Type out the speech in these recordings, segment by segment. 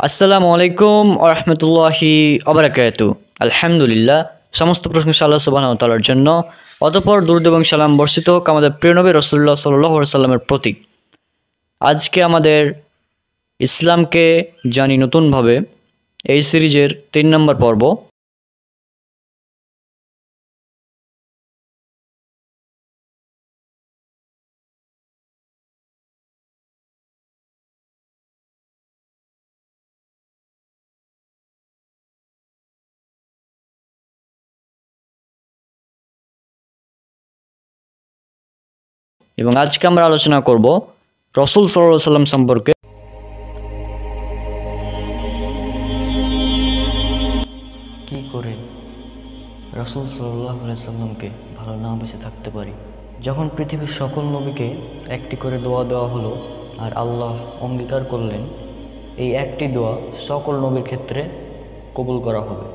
আসসালামু আলাইকুম ওরহমতুল্লাহি ওবারাকাতু। আলহামদুলিল্লাহ, সমস্ত প্রশংসা আল্লাহ সুবহানাহু ওয়া তাআলার জন্য। অতঃপর দুরূদ এবং সালাম বর্ষিত হোক আমাদের প্রিয় নবী রাসূলুল্লাহ সাল্লাল্লাহু আলাইহি সাল্লামের প্রতি। আজকে আমাদের ইসলামকে জানি নতুনভাবে এই সিরিজের ৩ নম্বর পর্ব। এবং আজকে আমরা আলোচনা করব রাসূল সাল্লাল্লাহু আলাইহি সাল্লাম সম্পর্কে। কি করে রাসূল সাল্লাল্লাহু আলাইহি সাল্লামকে ভালো না বেঁচে থাকতে পারি? যখন পৃথিবীর সকল নবীকে একটি করে দোয়া দেওয়া হলো আর আল্লাহ অঙ্গীকার করলেন এই একটি দোয়া সকল নবীর ক্ষেত্রে কবুল করা হবে।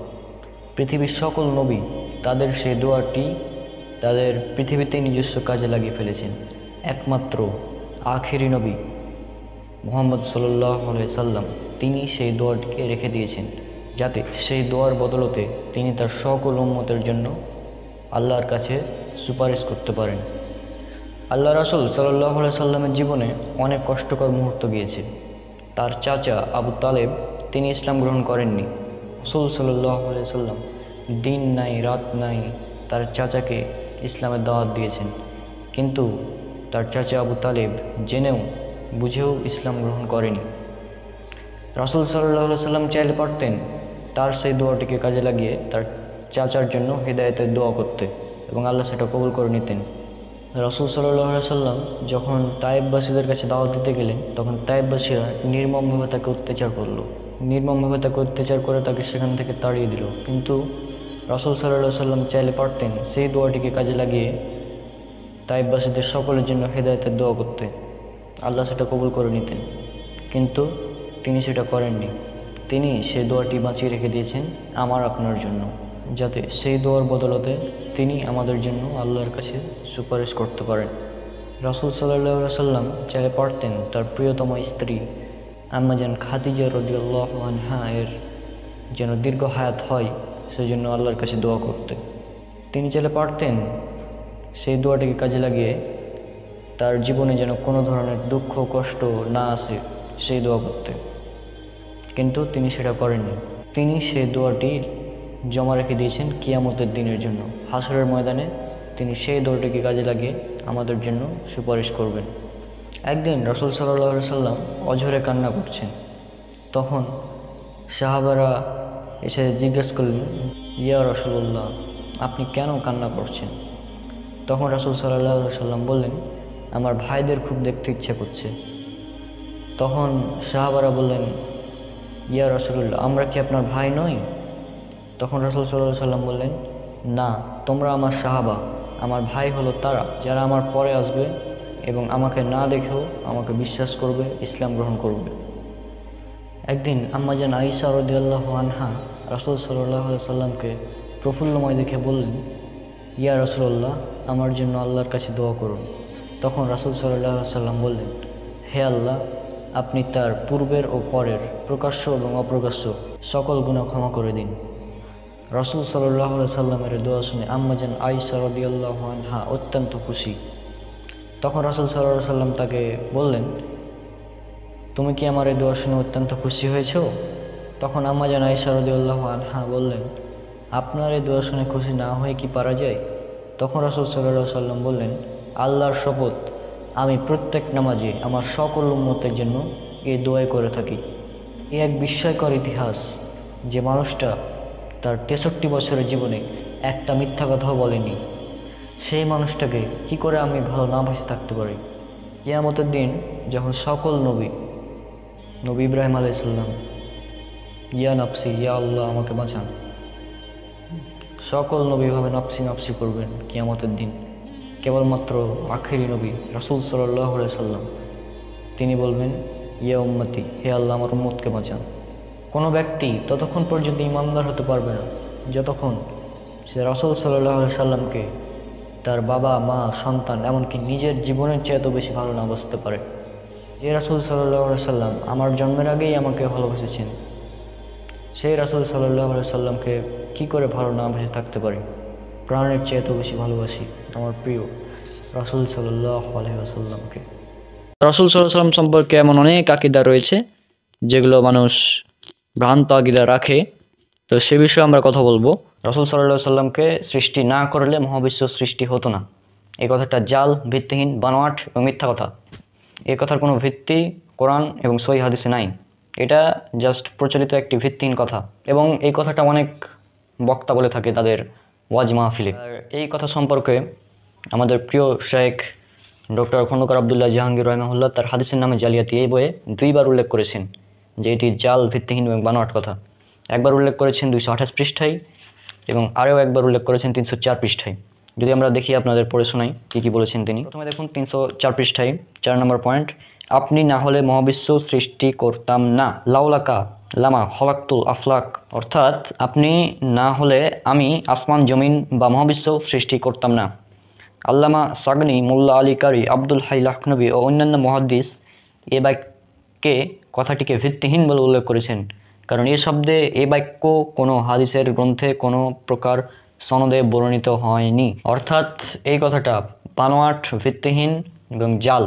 পৃথিবীর সকল নবী তাদের সেই দোয়াটি তাদের পৃথিবীতে নিজস্ব কাজে লাগিয়ে ফেলেছেন। একমাত্র আখেরি নবী মুহাম্মদ সাল্লাল্লাহু আলাইহি সাল্লাম তিনি সেই দোয়াটিকে রেখে দিয়েছেন, যাতে সেই দোয়ার বদলতে তিনি তার সকল উম্মতের জন্য আল্লাহর কাছে সুপারিশ করতে পারেন। আল্লাহ রাসূল সাল্লাল্লাহু আলাইহি সাল্লামের জীবনে অনেক কষ্টকর মুহূর্ত গিয়েছে। তার চাচা আবু তালেব তিনি ইসলাম গ্রহণ করেননি। রাসূল সাল্লাল্লাহু আলাইহি সাল্লাম দিন নাই রাত নাই তার চাচাকে ইসলামের দাওয়াত দিয়েছেন, কিন্তু তার চাচা আবু তালেব জেনেও বুঝেও ইসলাম গ্রহণ করেনি। রাসূল সাল্লাল্লাহু আলাইহি সাল্লাম চাইলে পারতেন তার সেই দোয়াটিকে কাজে লাগিয়ে তার চাচার জন্য হিদায়াতের দোয়া করতে, এবং আল্লাহ সেটা কবুল করে নিতেন। রাসূল সাল্লাল্লাহু আলাইহি সাল্লাম যখন তায়েববাসীদের কাছে দাওয়াত দিতে গেলেন, তখন তায়েববাসীরা নির্মমভাবে তাকে অত্যাচার করলো। নির্মমভাবে তাকে অত্যাচার করে তাকে সেখান থেকে তাড়িয়ে দিল। কিন্তু রাসূল সাল্লাল্লাহু আলাইহি সাল্লাম চাইলে পারতেন সেই দোয়াটিকে কাজে লাগিয়ে তায়েববাসীদের সকলের জন্য হিদায়াতের দোয়া করতে, আল্লাহ সেটা কবুল করে নিতেন। কিন্তু তিনি সেটা করেননি। তিনি সেই দোয়াটি বাঁচিয়ে রেখে দিয়েছেন আমার আপনার জন্য, যাতে সেই দোয়ার বদলতে তিনি আমাদের জন্য আল্লাহর কাছে সুপারিশ করতে পারেন। রাসূল সাল্লাল্লাহু আলাইহি সাল্লাম চাইলে পারতেন তার প্রিয়তম স্ত্রী আম্মাজান খাদিজা রাদিয়াল্লাহু আনহা এর যেন দীর্ঘ হায়াত হয় সেই জন্য আল্লাহর কাছে দোয়া করতে। তিনি চাইলে পারতেন সেই দোয়াটিকে কাজে লাগিয়ে তার জীবনে যেন কোনো ধরনের দুঃখ কষ্ট না আসে সেই দোয়া করতে, কিন্তু তিনি সেটা করেননি। তিনি সেই দোয়াটি জমা রেখে দিয়েছেন কিয়ামতের দিনের জন্য। হাসরের ময়দানে তিনি সেই দোয়াটিকে কাজে লাগিয়ে আমাদের জন্য সুপারিশ করবেন। একদিন রাসূল সাল্লাল্লাহু আলাইহি সাল্লাম অঝরে কান্না করছেন। তখন সাহাবারা এসে জিজ্ঞেস করলেন, ইয়া রাসূলুল্লাহ, আপনি কেন কান্না করছেন? তখন রাসূল সাল্লাল্লাহু আলাইহি সাল্লাম বললেন, আমার ভাইদের খুব দেখতে ইচ্ছে করছে। তখন সাহাবারা বললেন, ইয়া রাসূলুল্লাহ, আমরা কি আপনার ভাই নই? তখন রাসূল সাল্লাল্লাহু আলাইহি সাল্লাম বললেন, না, তোমরা আমার সাহাবা। আমার ভাই হলো তারা যারা আমার পরে আসবে এবং আমাকে না দেখেও আমাকে বিশ্বাস করবে, ইসলাম গ্রহণ করবে। একদিন আম্মাজান আয়েশা রাদিয়াল্লাহু আনহা রাসূল সাল্লাল্লাহু আলাইহি সাল্লামকে প্রফুল্লময় দেখে বললেন, ইয়া রাসূলুল্লাহ, আমার জন্য আল্লাহর কাছে দোয়া করুন। তখন রাসূল সাল্লাল্লাহু আলাইহি সাল্লাম বললেন, হে আল্লাহ, আপনি তার পূর্বের ও পরের প্রকাশ্য এবং অপ্রকাশ্য সকল গুনাহ ক্ষমা করে দিন। রাসূল সাল্লাল্লাহু আলাইহি সাল্লামের দোয়া শুনে আম্মাজান আয়েশা রাদিয়াল্লাহু আনহা অত্যন্ত খুশি। তখন রাসূল সাল্লাল্লাহু আলাইহি সাল্লাম তাকে বললেন, তুমি কি আমার এই দোয়া শুনে অত্যন্ত খুশি হয়েছো? তখন আম্মাজান আয়েশা রাদিয়াল্লাহু আনহা বললেন, আপনার এই দোয়া শুনে খুশি না হয়ে কি পারা যায়? তখন রাসূল সাল্লাল্লাহু আলাইহি সাল্লাম বললেন, আল্লাহর শপথ, আমি প্রত্যেক নামাজে আমার সকল উম্মতের জন্য এই দোয়াই করে থাকি। এ এক বিস্ময়কর ইতিহাস যে মানুষটা তার 63 বছরের জীবনে একটা মিথ্যা কথাও বলেনি। সেই মানুষটাকে কি করে আমি ভালো না বেঁচে থাকতে পারি? কিয়ামতের দিন যখন সকল নবী ইব্রাহিম আলাইহিস সালাম, ইয়া নফসি, ইয়া আল্লাহ আমাকে বাঁচান, সকল নবী ভাবে নফসি নফসি করবেন কিয়ামতের দিন। কেবলমাত্র আখেরি নবী রাসূল সাল্লাল্লাহু আলাইহি সাল্লাম তিনি বলবেন, ইয়া উম্মতি, হে আল্লাহ আমার উম্মতকে বাঁচান। কোনো ব্যক্তি ততক্ষণ পর্যন্ত ঈমানদার হতে পারবে না যতক্ষণ সে রাসূল সাল্লাল্লাহু আলাইহি সাল্লামকে তার বাবা মা সন্তান এমনকি নিজের জীবনের চেয়ে এত বেশি ভালো না বাসতে পারে। যে রাসূল সাল্লাল্লাহু আলাইহি সাল্লাম আমার জন্মের আগেই আমাকে ভালোবেসেছেন, সেই রাসূল সাল্লাল্লাহু আলাইহি সাল্লামকে কি করে ভালো না বেসে থাকতে পারি? প্রাণের চেয়ে তো বেশি ভালোবাসি আমার প্রিয় রাসূল সাল্লাল্লাহু আলাইহি ওয়াসাল্লামকে। রাসূল সাল্লাল্লাহু আলাইহি ওয়াসাল্লাম সম্পর্কে এমন অনেক আকীদা রয়েছে যেগুলো মানুষ ভ্রান্ত আকীদা রাখে, তো সে বিষয়ে আমরা কথা বলবো। রাসূল সাল্লাল্লাহু আলাইহি ওয়াসাল্লামকে সৃষ্টি না করলে মহাবিশ্ব সৃষ্টি হতো না। এই কথাটা জাল, ভিত্তিহীন, বানোয়াট এবং মিথ্যা কথা। এই কথার কোনো ভিত্তি কোরআন এবং সহিহ হাদিসে নাই। এটা জাস্ট প্রচলিত একটি ভিত্তিহীন কথা, এবং এই কথাটা অনেক বক্তা বলে থাকে তাদের ওয়াজ মাহফিলে। আর এই কথা সম্পর্কে আমাদের প্রিয় শেখ ডক্টর খন্দকার আবদুল্লাহ জাহাঙ্গীর রহমাহুল্লাহ তার হাদিসের নামে জালিয়াতি এই বইয়ে 2বার উল্লেখ করেছেন যে এটি জাল, ভিত্তিহীন এবং বানোয়াট কথা। একবার উল্লেখ করেছেন 228 পৃষ্ঠায় এবং আরও একবার উল্লেখ করেছেন 304 পৃষ্ঠায়। যদি আমরা দেখি আপনাদের পড়ে শোনাই কী কী বলেছেন তিনি। প্রথমে দেখুন 304 পৃষ্ঠায় 4 নম্বর পয়েন্ট, আপনি না হলে মহাবিশ্ব সৃষ্টি করতাম না। লাউলাকা লামা খলাকতুল আফলাক, অর্থাৎ আপনি না হলে আমি আসমান, জমিন বা মহাবিশ্ব সৃষ্টি করতাম না। আল্লামা সাগনি, মোল্লা আলী কারি, আব্দুল হাই লাখনবী ও অন্যান্য মুহাদ্দিস এ বাক্যে কথাটিকে ভিত্তিহীন বলে উল্লেখ করেছেন, কারণ এ শব্দে এ বাক্য কোনো হাদিসের গ্রন্থে কোনো প্রকার সনদে বর্ণিত হয়নি। অর্থাৎ এই কথাটা বানোয়াট, ভিত্তিহীন এবং জাল,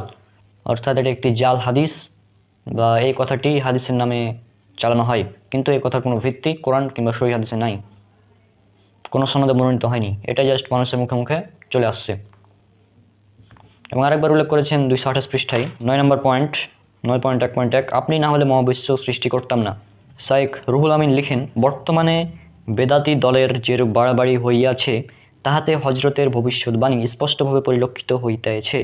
অর্থাৎ এটা একটি জাল হাদিস, বা এই কথাটি হাদিসের নামে চালানো হয়, কিন্তু এই কথার কোনো ভিত্তি কোরআন কিংবা সহিহ হাদিসে নাই, কোনো সনদে বর্ণিত হয়নি। এটা জাস্ট মানুষের মুখে মুখে চলে আসছে। এবং আরেকবার উল্লেখ করেছেন 228 পৃষ্ঠায় 9 নম্বর পয়েন্ট 9.1.1, আপনি না হলে মহাবিশ্ব সৃষ্টি করতাম না। শাইখ রুহুল আমিন লিখেন, বর্তমানে বেদাতি দলের যেরূপ বাড়াবাড়ি হইয়াছে তাহাতে হজরতের ভবিষ্যৎবাণী স্পষ্টভাবে পরিলক্ষিত হইতেছে।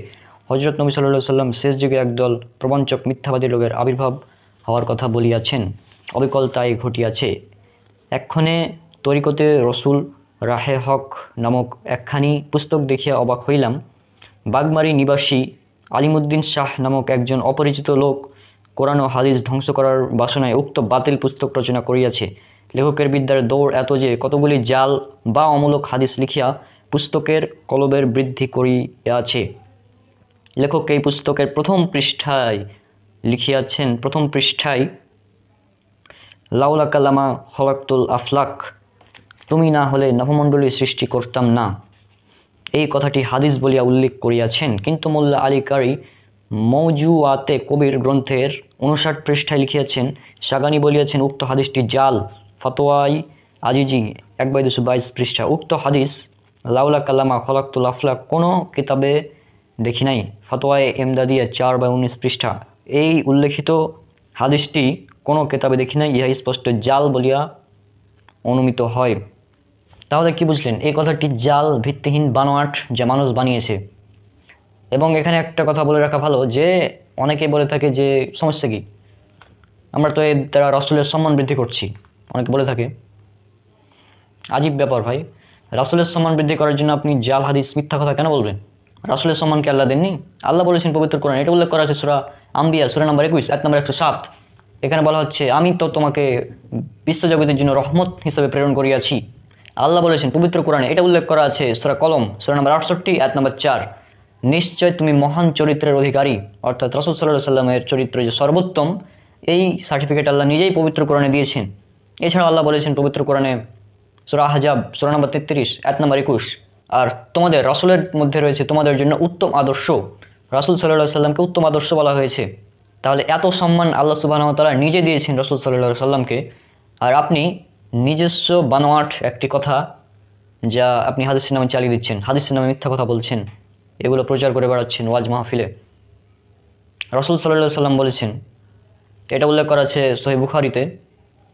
হজরত নবী সাল্লাল্লাহু আলাইহি ওয়াসাল্লাম শেষ যুগে একদল প্রবঞ্চক মিথ্যাবাদী লোকের আবির্ভাব হওয়ার কথা বলিয়াছেন, অবিকল তাই ঘটিয়াছে। এক্ষণে তরিকতে রসুল রাহে হক নামক একখানি পুস্তক দেখিয়া অবাক হইলাম। বাগমারি নিবাসী আলিমুদ্দিন শাহ নামক একজন অপরিচিত লোক কোরআন ও হাদিস ধ্বংস করার বাসনায় উক্ত বাতিল পুস্তক রচনা করিয়াছে। লেখকের বিদ্যার দৌড় এত যে কতগুলি জাল বা অমূলক হাদিস লিখিয়া পুস্তকের কলবের বৃদ্ধি করিয়াছে। লেখক এই পুস্তকের প্রথম পৃষ্ঠায় লিখিয়াছেন, প্রথম পৃষ্ঠায় লাউলা কালামা খলাকতুল আফলাক, তুমি না হলে নভমণ্ডলী সৃষ্টি করতাম না, এই কথাটি হাদিস বলিয়া উল্লেখ করিয়াছেন। কিন্তু মোল্লা আলী কারি মৌজুয়াতে কবির গ্রন্থের 59 পৃষ্ঠায় লিখিয়াছেন, সাগানি বলিয়াছেন উক্ত হাদিসটি জাল। ফতোয়াই আজিজি 1/222 পৃষ্ঠা, উক্ত হাদিস লাউলা কালামা খলাকতুল আফলাক কোনো কিতাবে দেখি নাই। ফতোয়ায়ে এমদাদিয়া 4/19 পৃষ্ঠা, এই উল্লেখিত হাদিসটি কোনো কিতাবে দেখি নাই, ইহা স্পষ্ট জাল বলিয়া অনুমিত হয়। তাহলে কি বুঝলেন? এই কথাটি জাল, ভিত্তিহীন, বানোয়াট, যা মানুষ বানিয়েছে। এবং এখানে একটা কথা বলে রাখা ভালো যে অনেকে বলে থাকে যে সমস্যা কি, আমরা তো এর দ্বারা রাসূলের সম্মান বৃদ্ধি করছি, অনেকে বলে থাকে। আজীব ব্যাপার ভাই, রাসূলের সম্মান বৃদ্ধি করার জন্য আপনি জাল হাদিস, মিথ্যা কথা কেন বলবেন? রাসূলের সম্মানকে আল্লাহ দেননি? আল্লাহ বলেছেন পবিত্র কোরআনে, এটা উল্লেখ করা আছে সূরা আম্বিয়া সূরা নম্বর 21 আয়াত নম্বর 107। এখানে বলা হচ্ছে আমি তো তোমাকে বিশ্বজগতের জন্য রহমত হিসেবে প্রেরণ করিয়াছি। আল্লাহ বলেছেন পবিত্র কোরআনে, এটা উল্লেখ করা আছে সূরা কলম সূরা নম্বর 68 আয়াত নম্বর 4, নিশ্চয় তুমি মহান চরিত্রের অধিকারী, অর্থাৎ রাসূল সাল্লাল্লাহু আলাইহি সাল্লামের চরিত্র যে সর্বোত্তম, এই সার্টিফিকেট আল্লাহ নিজেই পবিত্র কোরআনে দিয়েছেন। এছাড়া আল্লাহ বলেছেন পবিত্র কোরআনে সূরা আহজাব সূরা নম্বর 33 আয়াত নম্বর 21, আর তোমাদের রাসূলের মধ্যে রয়েছে তোমাদের জন্য উত্তম আদর্শ। রাসূল সাল্লাল্লাহু আলাইহি সাল্লামকে উত্তম আদর্শ বলা হয়েছে। তাহলে এত সম্মান আল্লাহ সুবহানাহু ওয়া তাআলা নিজে দিয়েছেন রাসূল সাল্লাল্লাহু আলাইহি সাল্লামকে, আর আপনি নিজস্ব বানোয়াট একটি কথা যা আপনি হাদিসের নামে চালিয়ে দিচ্ছেন, হাদিসের নামে মিথ্যা কথা বলছেন, এগুলো প্রচার করে বেড়াচ্ছেন ওয়াজ মাহফিলে। রাসূল সাল্লাল্লাহু আলাইহি সাল্লাম বলেছেন, এটা উল্লেখ করা আছে সহিহ বুখারীতে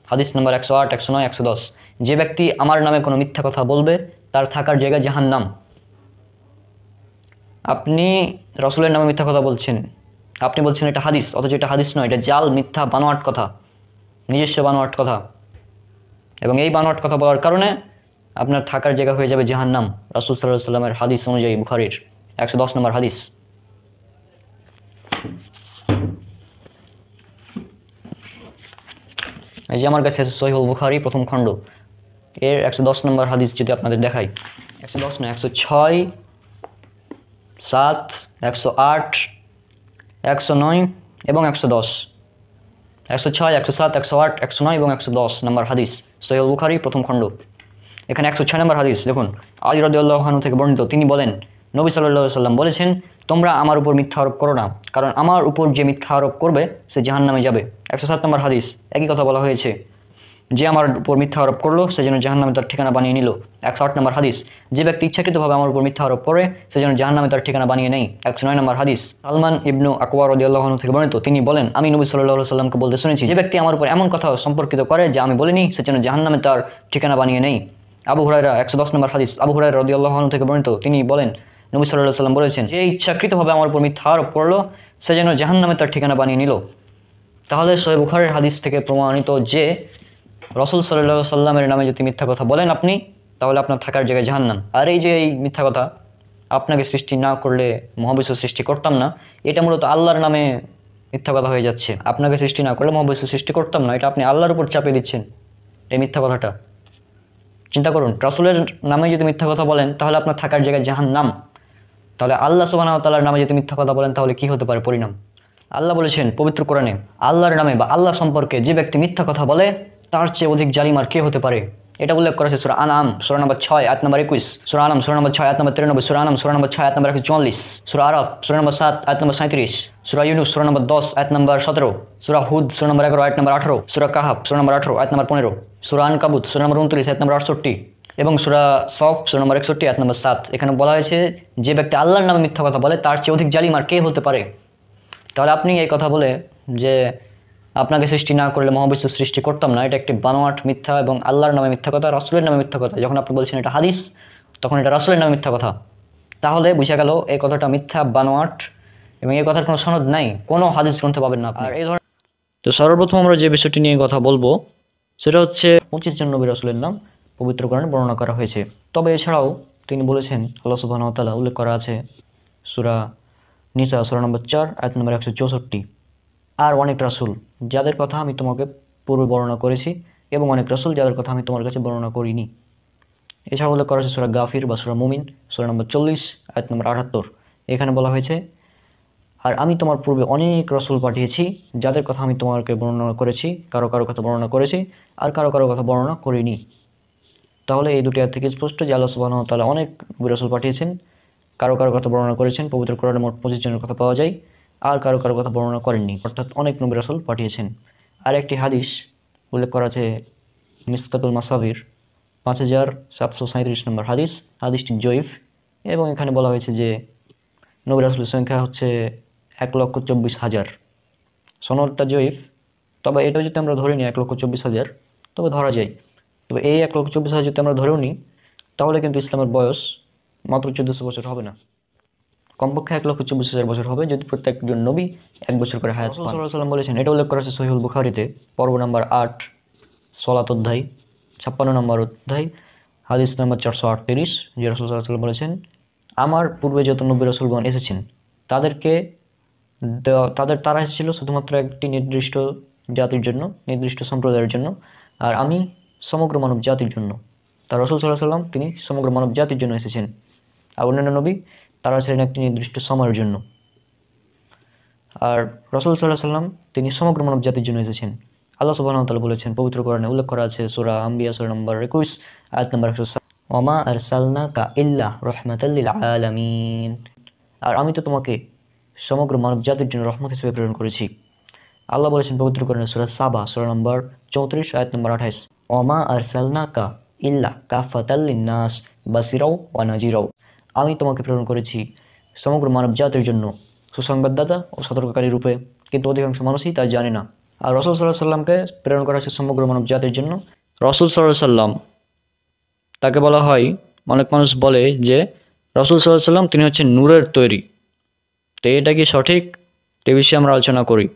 হাদিস নম্বর 108, 109, 110, যে ব্যক্তি আমার নামে কোনো মিথ্যা কথা বলবে তার থাকার জায়গা জাহান্নাম। আপনি রাসূলের নামে মিথ্যা কথা বলছেন, আপনি বলছেন এটা হাদিস, অথচ এটা হাদিস নয়, এটা জাল, মিথ্যা, বানোয়াট কথা, নিজস্ব বানোয়াট কথা। এবং এই বানোয়াট কথা বলার কারণে আপনার থাকার জায়গা হয়ে যাবে জাহান্নাম, রাসূল সাল্লাল্লাহু আলাইহি সাল্লামের হাদিস অনুযায়ী, বুখারীর 110 নম্বর হাদিস। এই যে আমার কাছে সহিহুল বুখারী প্রথম খণ্ড এর 110 নম্বর হাদিস যদি আপনাদের দেখাই, 110 না 106, 7, 108, 109, এবং 110, 106, 107, 108, 109 এবং 110 নম্বর হাদিস সহিহ বুখারী প্রথম খণ্ড। এখানে 106 নম্বর হাদিস দেখুন, আলী রাদিয়াল্লাহু আনহু থেকে বর্ণিত, তিনি বলেন নবী সাল্লাল্লাহু আলাইহি সাল্লাম বলেছেন, তোমরা আমার উপর মিথ্যা আরোপ করো না, কারণ আমার উপর যে মিথ্যা আরোপ করবে সে জাহান্নামে যাবে। 107 নম্বর হাদিস একই কথা বলা হয়েছে, যে আমার উপর মিথ্যা আরোপ করলো সে যেন জাহান্নামে তার ঠিকানা বানিয়ে নিল। 108 নম্বর হাদিস, যে ব্যক্তি ইচ্ছাকৃতভাবে আমার উপর মিথ্যা আরোপ করে সে যেন জাহান্নামে তার ঠিকানা বানিয়ে নেয়। 109 নম্বর হাদিস সালমান ইবনু আকওয়া রাদিয়াল্লাহু আনহু থেকে বর্ণিত, তিনি বলেন আমি নবী সাল্লাল্লাহু আলাইহি সাল্লামকে বলতে শুনেছি, যে ব্যক্তি আমার উপর এমন কথা সম্পর্কিত করে যা আমি বলিনি সে যেন জাহান্নামে তার ঠিকানা বানিয়ে নেয়। আবু হুরায়রা 110 নম্বর হাদিস, আবু হুরায়রা রাদিয়াল্লাহু আনহু থেকে বর্ণিত, তিনি বলেন নবী সাল্লাল্লাহু আলাইহি সাল্লাম বলেছেন, যে ইচ্ছাকৃতভাবে আমার উপর মিথ্যা আরোপ করলো সে যেন জাহান্নামে তার ঠিকানা বানিয়ে নিল। তাহলে সহিহ বুখারীর হাদিস থেকে প্রমাণিত যে রাসূল সাল্লাল্লাহু আলাইহি সাল্লামের নামে যদি মিথ্যা কথা বলেন আপনি, তাহলে আপনার থাকার জায়গায় জাহান্নাম। আর এই যে এই মিথ্যা কথা, আপনাকে সৃষ্টি না করলে মহাবিশ্ব সৃষ্টি করতাম না, এটা মূলত আল্লাহর নামে মিথ্যা কথা হয়ে যাচ্ছে। আপনাকে সৃষ্টি না করলে মহাবিশ্ব সৃষ্টি করতাম না, এটা আপনি আল্লাহর উপর চাপিয়ে দিচ্ছেন এই মিথ্যা কথাটা। চিন্তা করুন, রাসূলের নামে যদি মিথ্যা কথা বলেন তাহলে আপনার থাকার জায়গায় জাহান্নাম। তাহলে আল্লাহ সুবহানাহু ওয়া তাআলার নামে যদি মিথ্যা কথা বলেন তাহলে কি হতে পারে পরিণাম? আল্লাহ বলেছেন পবিত্র কোরআনে, আল্লাহর নামে বা আল্লাহ সম্পর্কে যে ব্যক্তি মিথ্যা কথা বলে তার চেয়ে অধিক জালিম আর কে হতে পারে? এটা উল্লেখ করা হয়েছে সূরা আনআম সূরা নম্বর 6 আয়াত নম্বর 21, সূরা আনআম সূরা নম্বর 6 আয়াত নম্বর 93, সূরা আনআম সূরা নম্বর 6 আয়াত নম্বর 144, সূরা আরাফ সূরা নম্বর 7 আয়াত নম্বর 37, সূরা ইউনূস সূরা নম্বর 10 আয়াত নম্বর 17, সূরা হুদ সূরা নম্বর 11 আয়াত নম্বর 18, সূরা কাহাফ সূরা নম্বর 18 আয়াত নম্বর 15, সূরা আনকাবুত সূরা নম্বর 29 আয়াত নম্বর 68 এবং সূরা সফ সূরা নম্বর 61 আয়াত নম্বর 7। এখানে বলা হয়েছে যে ব্যক্তি আল্লাহর নামে মিথ্যা কথা বলে তার চেয়ে অধিক জালিম আর কে হতে পারে? তাহলে আপনি এই কথা বলে যে আপনাকে সৃষ্টি না করলে মহাবিশ্ব সৃষ্টি করতাম না, এটা একটি বানোয়াট মিথ্যা এবং আল্লাহর নামে মিথ্যা কথা, রাসূলের নামে মিথ্যা কথা। যখন আপনি বলছেন এটা হাদিস, তখন এটা রাসূলের নামে মিথ্যা কথা। তাহলে বুঝা গেল এই কথাটা মিথ্যা, বানোয়াট, এবং এই কথার কোনো সনদ নাই, কোনো হাদিস গ্রন্থে পাবেন না আপনি। আর এই ধরনের তো সর্বপ্রথম আমরা যে বিষয়টি নিয়ে কথা বলবো সেটা হচ্ছে 25 জন নবী রাসূলের নাম পবিত্র কোরআনে বর্ণনা করা হয়েছে। তবে এছাড়াও তিনি বলেছেন, আল্লাহ সুবহানাহু ওয়া তাআলা উল্লেখ করা আছে সূরা নিসা সূরা নম্বর 4 আয়াত নম্বর 164, আর অনেক রাসূল যাদের কথা আমি তোমাকে পূর্বে বর্ণনা করেছি এবং অনেক রাসূল যাদের কথা আমি তোমার কাছে বর্ণনা করিনি। এছাড়া উল্লেখ করা হয়েছে সূরা গাফির বা সূরা মুমিন সূরা নম্বর 40 আয়াত নম্বর 78। এখানে বলা হয়েছে, আর আমি তোমার পূর্বে অনেক রাসূল পাঠিয়েছি যাদের কথা আমি তোমাকে বর্ণনা করেছি, কারো কারো কথা বর্ণনা করেছি আর কারো কারো কথা বর্ণনা করিনি। তাহলে এই দুটি আয়াত থেকে স্পষ্ট যে আল্লাহ সুবহানাহু ওয়া তাআলা অনেক নবী রাসূল পাঠিয়েছেন, কারো কারো কথা বর্ণনা করেছেন। পবিত্র কোরআনে মোট 25 জনের কথা পাওয়া যায়, আর কারো কারো কথা বর্ণনা করেননি, অর্থাৎ অনেক নবী রাসূল পাঠিয়েছেন। আর একটি হাদিস উল্লেখ করা আছে মিসকাতুল মাসাবির 5737 নম্বর হাদিস, হাদিসটি জয়ীফ, এবং এখানে বলা হয়েছে যে নবী রাসূলের সংখ্যা হচ্ছে 1,24,000। সনদটা জয়ীফ, তবে এটা যদি আমরা ধরে নিই 1,24,000 তবে ধরা যায়। তবে এই 1,24,000 যদি আমরা ধরেও নিই তাহলে কিন্তু ইসলামের বয়স মাত্র 1400 বছর হবে না, কমপক্ষে 1,24,000 বছর হবে যদি প্রত্যেকজন নবী 1 বছর করে হায়াত পান। রাসূল সাল্লাল্লাহু আলাইহি ওয়াসাল্লাম বলেছেন, এটা উল্লেখ করা আছে সহিহুল বুখারীতে পর্ব নাম্বার 8 সালাত অধ্যায় 56 নম্বর অধ্যায় হাদিস নাম্বার 438, যে রাসূল সাল্লাল্লাহু আলাইহি ওয়াসাল্লাম বলেছেন, আমার পূর্বে যত নবী রাসূলগণ এসেছেন তারা এসেছিল শুধুমাত্র একটি নির্দিষ্ট জাতির জন্য, নির্দিষ্ট সম্প্রদায়ের জন্য, আর আমি সমগ্র মানব জাতির জন্য। তার রাসূল সাল্লাল্লাহু আলাইহি ওয়াসাল্লাম তিনি সমগ্র মানব জাতির জন্য এসেছেন, আর অন্যান্য নবী তারা ছিলেন একটি নির্দিষ্ট সময়ের জন্য। আর রাসূল সাল্লাল্লাহু আলাইহি ওয়াসাল্লাম তিনি সমগ্র মানব জাতির জন্য এসেছেন। আল্লাহ সুবহানাহু ওয়া তাআলা বলেছেন পবিত্র কোরআনে, উল্লেখ করা আছে সূরা আম্বিয়া সূরা নম্বর 21 আয়াত নম্বর 107, ওয়ামা আরসালনাকা ইল্লা রাহমাতাল লিল আলামিন, আর আমি তো তোমাকে সমগ্র মানব জাতির জন্য রহমত হিসেবে প্রেরণ করেছি। আল্লাহ বলেছেন পবিত্র কোরআনে সূরা সাবা সূরা নম্বর 34 আয়াত নম্বর 28, ওয়ামা আরসালনাকা ইল্লা কাফাতাল লিন্নাস বাসিরাও ওয়া নাজিরাও, আমি তোমাকে প্রেরণ করেছি সমগ্র মানব জাতির জন্য সুসংবাদদাতা ও সতর্ককারী রূপে, কিন্তু অধিকাংশ মানুষই তা জানে না। আর রাসূল সাল্লাল্লাহু আলাইহি সাল্লামকে প্রেরণ করা হয়েছে সমগ্র মানব জাতির জন্য। রাসূল সাল্লাল্লাহু আলাইহি সাল্লাম তাকে বলা হয়, অনেক মানুষ বলে যে রাসূল সাল্লাল্লাহু আলাইহি সাল্লাম তিনি হচ্ছেন নূরের তৈরি। তো এটা কি সঠিক? এই বিষয়ে আমরা আলোচনা করি।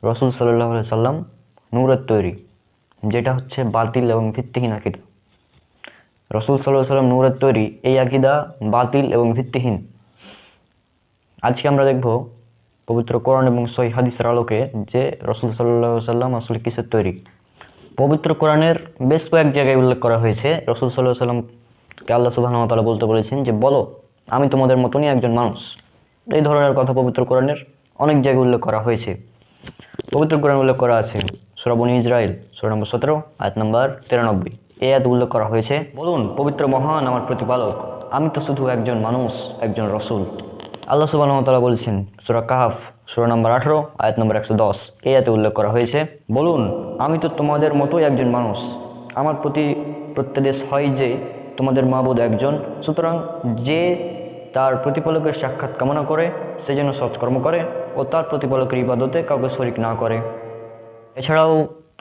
রাসূল সাল্লাল্লাহু আলাইহি সাল্লাম নূরের তৈরি, যেটা হচ্ছে বাতিল এবং ভিত্তিহীন আকীদা। রাসূল সাল্লাল্লাহু আলাইহি সাল্লাম নূরের তৈরি, এই আকীদা বাতিল এবং ভিত্তিহীন। আজকে আমরা দেখব পবিত্র কোরআন এবং সহিহ হাদিসের আলোকে যে রাসূল সাল্লাল্লাহু আলাইহি সাল্লাম আসলে কিসের তৈরি। পবিত্র কোরআনের বেশ কয়েক জায়গায় উল্লেখ করা হয়েছে রাসূল সাল্লাল্লাহু আলাইহি সাল্লামকে আল্লাহ সুবহানাহু ওয়া তাআলা বলতে বলেছেন যে বলো আমি তোমাদের মতনই একজন মানুষ। এই ধরনের কথা পবিত্র কোরআনের অনেক জায়গায় উল্লেখ করা হয়েছে। পবিত্র কোরআনে উল্লেখ করা আছে সূরা বনী ইসরাইল সূরা নম্বর 17 আয়াত নম্বর 93। এই আয়াতে উল্লেখ করা হয়েছে, বলুন পবিত্র মহান আমার প্রতিপালক, আমি তো শুধু একজন মানুষ, একজন রসুল। আল্লাহ সুবহানাহু ওয়া তাআলা বলছেন সূরা কাহফ সূরা নম্বর 18 আয়াত নম্বর 110। এই আয়াতে উল্লেখ করা হয়েছে, বলুন আমি তো তোমাদের মতোই একজন মানুষ, আমার প্রতি প্রত্যাদেশ হয় যে তোমাদের মাবুদ একজন, সুতরাং যে তার প্রতিপালকের সাক্ষাৎ কামনা করে সে যেন সৎকর্ম করে ও তার প্রতিপালকের ইবাদতে কাউকে শরীক না করে। এছাড়াও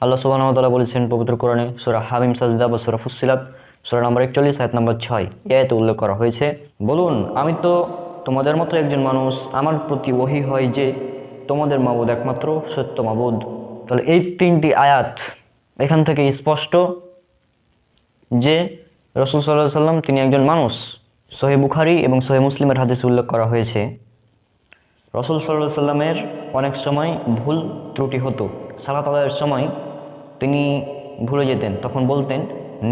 আল্লাহ সুবহানাহু ওয়া তাআলা বলেছেন পবিত্র কোরআনে সূরা হামিম সাজদা বা সূরা ফুসসিলাত সূরা নম্বর 41 আয়াত নম্বর 6। এই আয়াতে উল্লেখ করা হয়েছে, বলুন আমি তো তোমাদের মতো একজন মানুষ, আমার প্রতি ওহী হয় যে তোমাদের মাবুদ একমাত্র সত্য মাবুদ। তাহলে এই 3টি আয়াত এখান থেকে স্পষ্ট যে রাসূল সাল্লাল্লাহু আলাইহি সাল্লাম তিনি একজন মানুষ। সহিহ বুখারী এবং সহিহ মুসলিমের হাদিসে উল্লেখ করা হয়েছে রাসূল সাল্লাল্লাহু আলাইহি সাল্লামের অনেক সময় ভুল ত্রুটি হতো। সালাত আদায়ের সময় তিনি ভুলে যেতেন, তখন বলতেন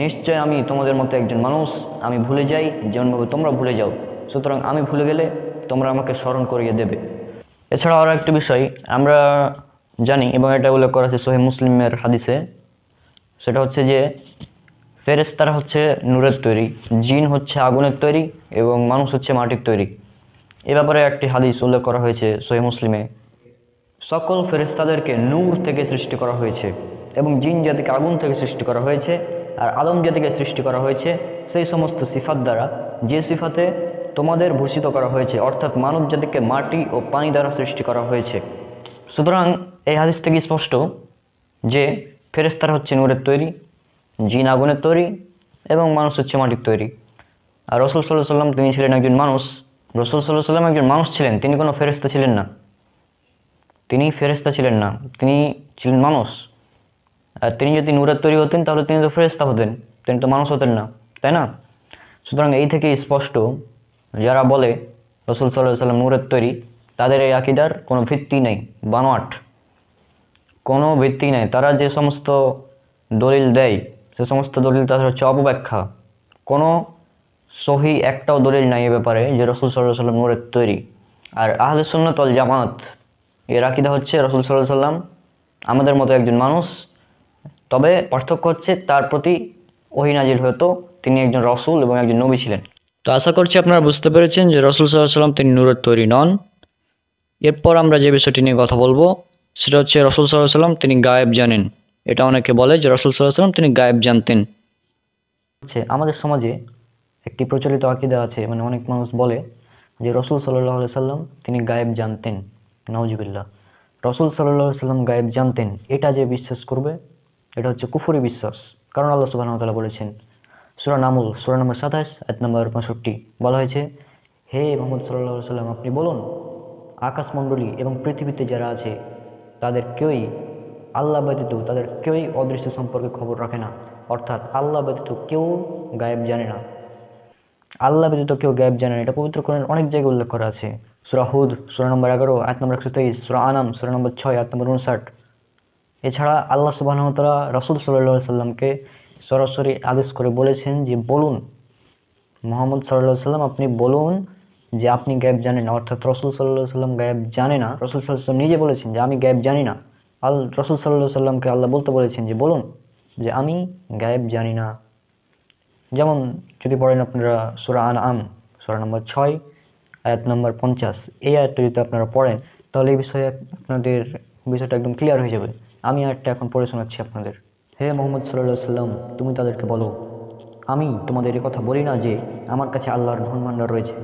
নিশ্চয় আমি তোমাদের মতো একজন মানুষ, আমি ভুলে যাই যেমনভাবে তোমরা ভুলে যাও, সুতরাং আমি ভুলে গেলে তোমরা আমাকে স্মরণ করিয়ে দেবে। এছাড়াও আরও একটি বিষয় আমরা জানি এবং এটা উল্লেখ করা আছে সহিহ মুসলিমের হাদিসে, সেটা হচ্ছে যে ফেরেশতারা হচ্ছে নূরের তৈরি, জিন হচ্ছে আগুনের তৈরি এবং মানুষ হচ্ছে মাটির তৈরি। এ ব্যাপারে একটি হাদিস উল্লেখ করা হয়েছে সহিহ মুসলিমে, সকল ফেরেশতাদেরকে নূর থেকে সৃষ্টি করা হয়েছে এবং জিন জাতিকে আগুন থেকে সৃষ্টি করা হয়েছে, আর আদম জাতিকে সৃষ্টি করা হয়েছে সেই সমস্ত সিফাত দ্বারা যে সিফাতে তোমাদের ভূষিত করা হয়েছে, অর্থাৎ মানব জাতিকে মাটি ও পানি দ্বারা সৃষ্টি করা হয়েছে। সুতরাং এই হাদিস থেকে স্পষ্ট যে ফেরেশতারা হচ্ছে নূরের তৈরি, জিন আগুনের তৈরি এবং মানুষ হচ্ছে মাটির তৈরি। আর রাসূল সাল্লাল্লাহু আলাইহি সাল্লাম তিনি ছিলেন একজন মানুষ। রাসূল সাল্লাল্লাহু আলাইহি সাল্লাম একজন মানুষ ছিলেন, তিনি কোনো ফেরেশতা ছিলেন না, তিনি ফেরেশতা ছিলেন না, তিনি ছিলেন মানুষ। আর তিনি যদি নূরের তৈরি হতেন তাহলে তিনি তো ফেরেশতা হতেন, তিনি তো মানুষ হতেন না, তাই না? সুতরাং এই থেকে স্পষ্ট যারা বলে রাসূল সাল্লাল্লাহু আলাইহি সাল্লাম নূরের তৈরি, তাদের এই আকীদার কোনো ভিত্তি নেই, বানোয়াট, কোনো ভিত্তি নেই। তারা যে সমস্ত দলিল দেয় সে সমস্ত দলিল তাদের হচ্ছে অপব্যাখ্যা। কোনো সহি একটাও দলিল নাই এ ব্যাপারে যে রাসূল সাল্লাল্লাহু আলাইহি সাল্লাম নূরের তৈরি। আর আহলে সুন্নাত ওয়াল জামাত এর আকীদা হচ্ছে রাসূল সাল্লাল্লাহু আলাইহি সাল্লাম আমাদের মতো একজন মানুষ, তবে পার্থক্য হচ্ছে তার প্রতি ওহী নাজিল হতো, তিনি একজন রাসূল এবং একজন নবী ছিলেন। তো আশা করছি আপনারা বুঝতে পেরেছেন যে রাসূল সাল্লাল্লাহু আলাইহি সাল্লাম তিনি নূরের তৈরি নন। এরপর আমরা যে বিষয়টি নিয়ে কথা বলবো সেটা হচ্ছে রাসূল সাল্লাল্লাহু আলাইহি সাল্লাম তিনি গায়েব জানেন। এটা অনেকে বলে যে রাসূল সাল্লাল্লাহু আলাইহি সাল্লাম তিনি গায়েব জানতেন। আমাদের সমাজে একটি প্রচলিত আকীদা আছে, মানে অনেক মানুষ বলে যে রাসূল সাল্লাল্লাহু আলাইহি সাল্লাম তিনি গায়েব জানতেন। নাউজুবিল্লাহ, রাসূল সাল্লাল্লাহু আলাইহি সাল্লাম গায়েব জানতেন এটা যে বিশ্বাস করবে এটা হচ্ছে কুফরি বিশ্বাস। কারণ আল্লাহ সুবহানাহু ওয়া তাআলা বলেছেন সূরা নামল সূরা নম্বর 27 আয়াত নম্বর 65 বলা হয়েছে, হে মুহাম্মদ সাল্লাল্লাহু আলাইহি সাল্লাম আপনি বলুন আকাশমণ্ডলী এবং পৃথিবীতে যারা আছে তাদের কেউই আল্লাহ ব্যতীত তাদের কেউই অদৃশ্য সম্পর্কে খবর রাখে না, অর্থাৎ আল্লাহ ব্যতীত কেউ গায়েব জানে না, আল্লাহ ব্যতীত কেউ গায়েব জানে না। এটা পবিত্র কোরআনের অনেক জায়গায় উল্লেখ করা আছে, সূরা হুদ সূরা নম্বর 11 আয়াত নম্বর 123, সূরা আনাম সূরা নম্বর 6 আয়াত নম্বর 59। এছাড়া আল্লাহ সুবহানাহু ওয়া তাআলা রাসূল সাল্লাল্লাহু আলাইহি সাল্লামকে সরাসরি আদেশ করে বলেছেন যে বলুন মুহাম্মদ সাল্লাল্লাহু আলাইহি সাল্লাম আপনি বলুন যে আপনি গায়েব জানেন না, অর্থাৎ রাসূল সাল্লাল্লাহু আলাইহি সাল্লাম গায়েব জানে না। রাসূল সাল্লাল্লাহু আলাইহি সাল্লাম নিজে বলেছেন যে আমি গায়েব জানি না। রাসূল সাল্লাল্লাহু আলাইহি সাল্লামকে আল্লাহ বলতে বলেছেন যে বলুন যে আমি গায়েব জানি না। যেমন যদি পড়েন আপনারা সূরা আনআম সূরা নম্বর 6 আয়াত নম্বর 50, এই আয়াতটা যদি আপনারা পড়েন তাহলে এই বিষয়ে আপনাদের বিষয়টা একদম ক্লিয়ার হয়ে যাবে। আমি আয়াতটা এখন পড়ে শোনাচ্ছি আপনাদের। হে মুহাম্মদ সাল্লাল্লাহু আলাইহি সাল্লাম তুমি তাদেরকে বলো আমি তোমাদের এই কথা বলি না যে আমার কাছে আল্লাহর ধন ভাণ্ডার রয়েছে